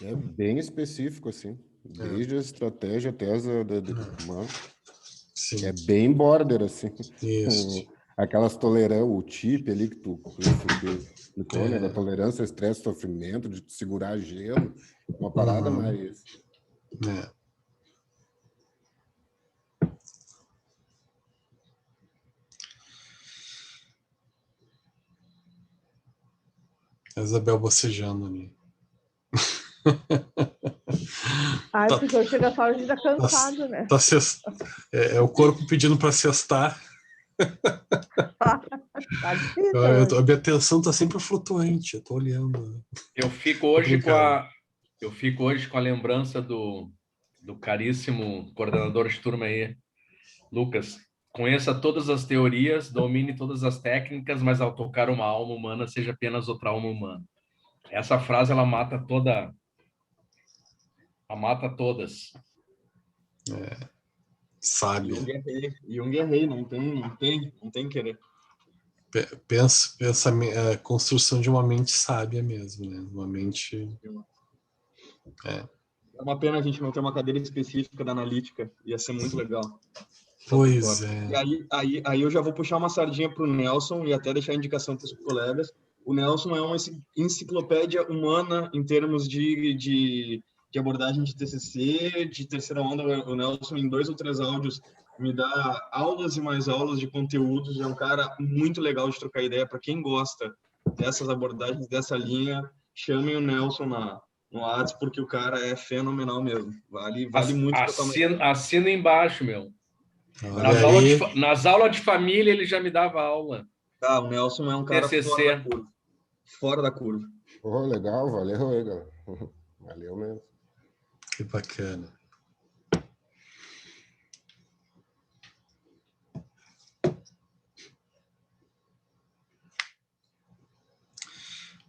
É bem específico, assim. Desde a estratégia até mano. Sim. É bem border, assim. Isso. Aquelas tolerâncias, o TIP ali que tu explicou, né? Da tolerância, estresse, sofrimento, de segurar gelo. Uma parada mais... A Isabel bocejando ali. Ai, porque eu chego a hora de estar cansado, né? É o corpo pedindo para cestar. A minha atenção está sempre flutuante, eu estou olhando. Eu fico hoje com a lembrança do caríssimo coordenador de turma aí, Lucas. Conheça todas as teorias, domine todas as técnicas, mas ao tocar uma alma humana, seja apenas outra alma humana. Essa frase, ela mata todas. Sábia. Jung é rei, não tem querer. Pensa a construção de uma mente sábia mesmo, né? Uma mente... É uma pena a gente não ter uma cadeira específica da analítica, ia ser muito legal. Pois é. E aí eu já vou puxar uma sardinha para o Nelson e até deixar a indicação para os colegas. O Nelson é uma enciclopédia humana em termos de abordagem de TCC, de terceira onda. O Nelson, em 2 ou 3 áudios, me dá aulas e mais aulas de conteúdos. É um cara muito legal de trocar ideia. Para quem gosta dessas abordagens, dessa linha, chamem o Nelson no WhatsApp, porque o cara é fenomenal mesmo. Vale muito. Assina embaixo, meu. Nas aulas de família, ele já me dava aula. O Nelson é um cara fora da curva. Oh, legal, valeu aí, galera. Valeu mesmo. Que bacana. Vou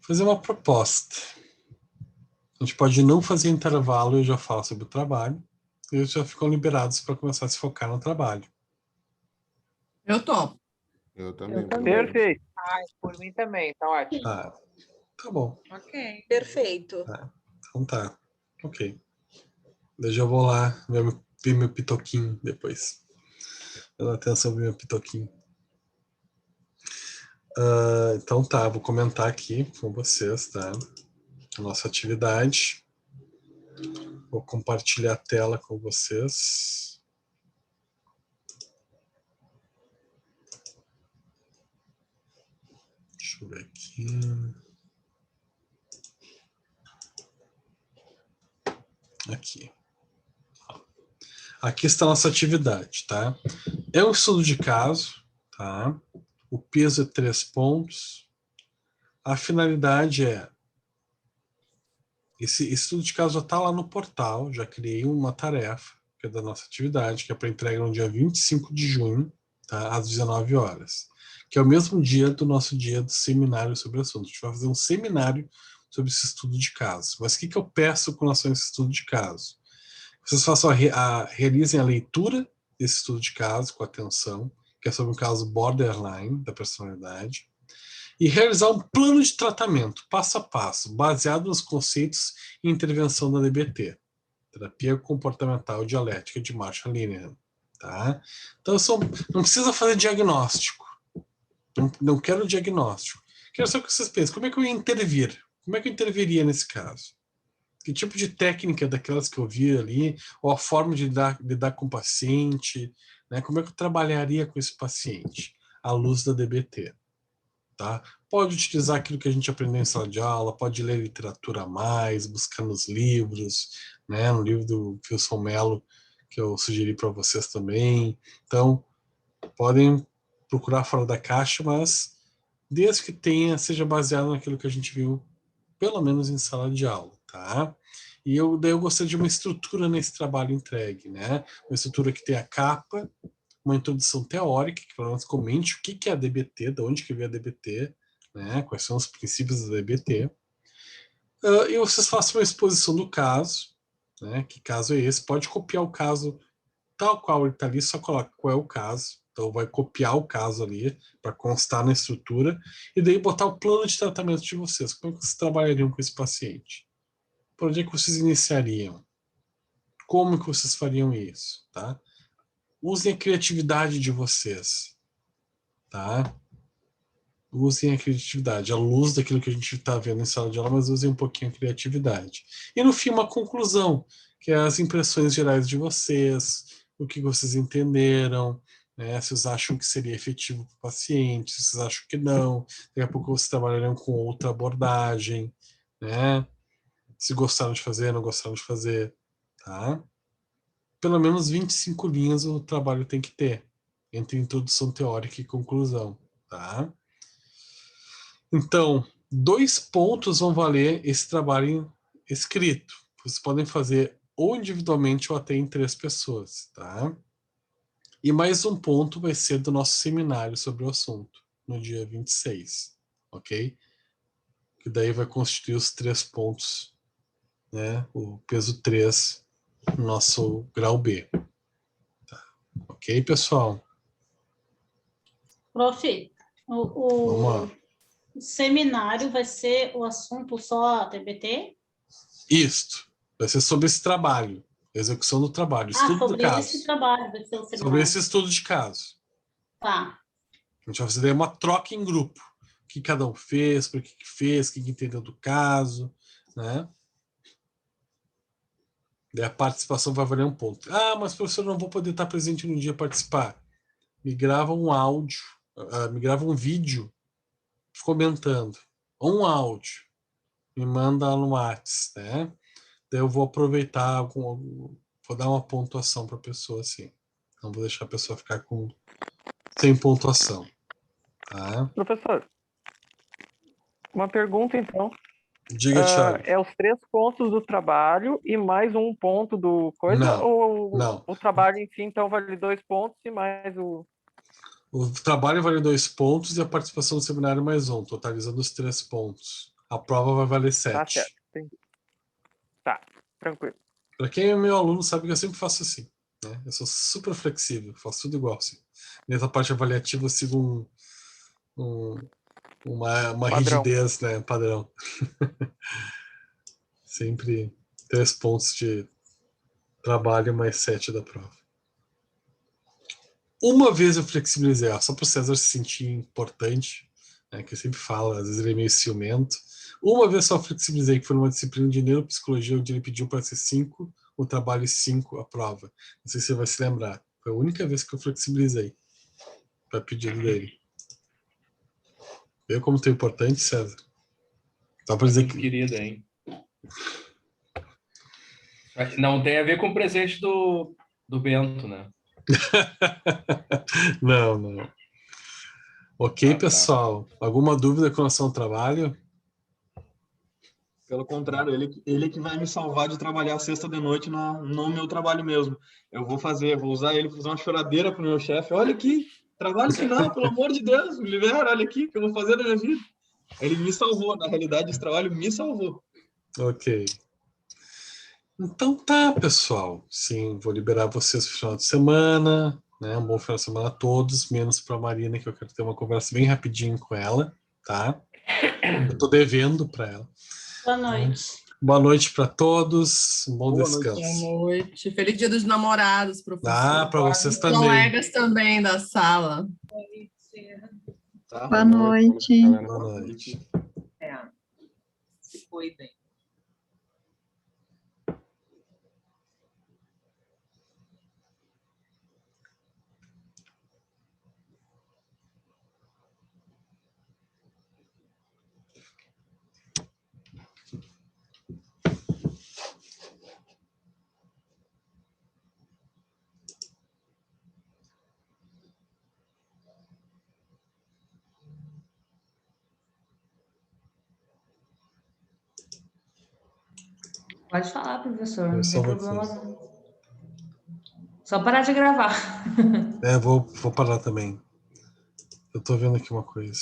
fazer uma proposta. A gente pode não fazer intervalo e eu já falo sobre o trabalho. E eles já ficam liberados para começar a se focar no trabalho. Eu topo. Eu também. Perfeito. Por mim também, tá ótimo. Tá bom. Ok, perfeito. Então tá. Ok. Eu já vou lá ver meu pitoquinho depois. Dando atenção ver meu pitoquinho. Então tá, vou comentar aqui com vocês, tá? A nossa atividade. Vou compartilhar a tela com vocês. Deixa eu ver aqui. Aqui. Aqui está a nossa atividade, tá? É um estudo de caso, tá? O peso é 3 pontos. A finalidade é... Esse estudo de caso já está lá no portal, já criei uma tarefa, que é da nossa atividade, que é para entrega no dia 25 de junho, tá? Às 19 horas. Que é o mesmo dia do nosso dia do seminário sobre o assunto. A gente vai fazer um seminário sobre esse estudo de caso. Mas o que eu peço com relação a esse estudo de caso? Vocês realizem a leitura desse estudo de caso com atenção, que é sobre o caso borderline da personalidade, e realizar um plano de tratamento, passo a passo, baseado nos conceitos e intervenção da DBT, Terapia Comportamental Dialética de Marshall Linehan. Tá? Então, não precisa fazer diagnóstico. Não quero diagnóstico. Quero só que vocês pensem, como é que eu ia intervir? Como é que eu interviria nesse caso? Que tipo de técnica daquelas que eu vi ali, ou a forma de lidar com o paciente, né? Como é que eu trabalharia com esse paciente à luz da DBT? tá? Pode utilizar aquilo que a gente aprendeu em sala de aula, pode ler literatura a mais, buscar nos livros, né? No livro do Wilson Mello, que eu sugeri para vocês também. Então, podem procurar fora da caixa, mas desde que seja baseado naquilo que a gente viu, pelo menos em sala de aula, tá? E daí eu gostaria de uma estrutura nesse trabalho entregue, né? Uma estrutura que tenha a capa, uma introdução teórica, que pelo menos comente o que é a DBT, de onde que veio a DBT, né? Quais são os princípios da DBT. E vocês façam uma exposição do caso, né? Que caso é esse? Pode copiar o caso tal qual ele está ali, só coloca qual é o caso. Então vai copiar o caso ali para constar na estrutura e daí botar o plano de tratamento de vocês. Como é que vocês trabalhariam com esse paciente? Por onde é que vocês iniciariam? Como que vocês fariam isso, tá? Usem a criatividade de vocês, tá? Usem a criatividade, à luz daquilo que a gente está vendo em sala de aula, mas usem um pouquinho a criatividade. E no fim, uma conclusão, que é as impressões gerais de vocês, o que vocês entenderam, né? Se vocês acham que seria efetivo para o paciente, se vocês acham que não, daqui a pouco vocês trabalharão com outra abordagem, né? Se gostaram de fazer, não gostaram de fazer, tá? Pelo menos 25 linhas o trabalho tem que ter, entre introdução teórica e conclusão, tá? Então, 2 pontos vão valer esse trabalho escrito. Vocês podem fazer ou individualmente ou até em 3 pessoas, tá? E mais um ponto vai ser do nosso seminário sobre o assunto, no dia 26, ok? Que daí vai constituir os 3 pontos, né? O peso 3 no nosso grau B. Tá. Ok, pessoal? Prof, o seminário vai ser o assunto só TBT? Isto. Vai ser sobre esse trabalho. Execução do trabalho. Estudo do caso. Sobre esse trabalho vai ser o seminário. Sobre esse estudo de caso. Tá. A gente vai fazer uma troca em grupo. O que cada um fez, por que fez, o que entendeu do caso, né? Daí a participação vai valer um ponto. Ah, mas professor, eu não vou poder estar presente no dia participar. Me grava um áudio, me grava um vídeo comentando. Ou um áudio. Me manda no WhatsApp, né? Daí eu vou aproveitar, vou dar uma pontuação para a pessoa assim. Não vou deixar a pessoa ficar sem pontuação. Tá? Professor, uma pergunta então. Diga, Thiago. É os 3 pontos do trabalho e mais um ponto do coisa? Não, não. O trabalho em si, então, vale 2 pontos e mais o... O trabalho vale 2 pontos e a participação no seminário mais um, totalizando os 3 pontos. A prova vai valer 7. Tá certo, entendi. Tá, tranquilo. Para quem é meu aluno sabe que eu sempre faço assim. Né? Eu sou super flexível, faço tudo igual assim. Nessa parte avaliativa eu sigo uma rigidez, né, padrão. Sempre 3 pontos de trabalho mais 7 da prova. Uma vez eu flexibilizei, só para o César se sentir importante, né, que eu sempre falo, às vezes ele é meio ciumento. Uma vez só flexibilizei, que foi numa disciplina de neuropsicologia, onde ele pediu para ser 5, o trabalho 5, a prova. Não sei se você vai se lembrar. Foi a única vez que eu flexibilizei para pedido dele. Viu como tu é importante, César? Dá para dizer que... Querida, hein? Não tem a ver com o presente do Bento, né? Não. Ok, pessoal. Alguma dúvida com relação ao trabalho? Pelo contrário, ele que vai me salvar de trabalhar sexta de noite no meu trabalho mesmo. Eu vou usar ele para fazer uma choradeira para o meu chefe. Olha aqui, trabalho final, pelo amor de Deus, me libera, olha aqui, o que eu vou fazer da minha vida. Ele me salvou, na realidade, esse trabalho me salvou. Ok. Então tá, pessoal. Sim, vou liberar vocês no final de semana, né? Um bom final de semana a todos, menos para a Marina, que eu quero ter uma conversa bem rapidinho com ela, tá? Eu tô devendo para ela. Boa noite. Boa noite para todos, um bom descanso. Boa noite. Feliz Dia dos Namorados, professor. Para vocês também. Colegas também da sala. Boa noite. Boa noite. Se cuidem. Pode falar, professor, não tem problema não. Só parar de gravar. Vou parar também. Eu tô vendo aqui uma coisa.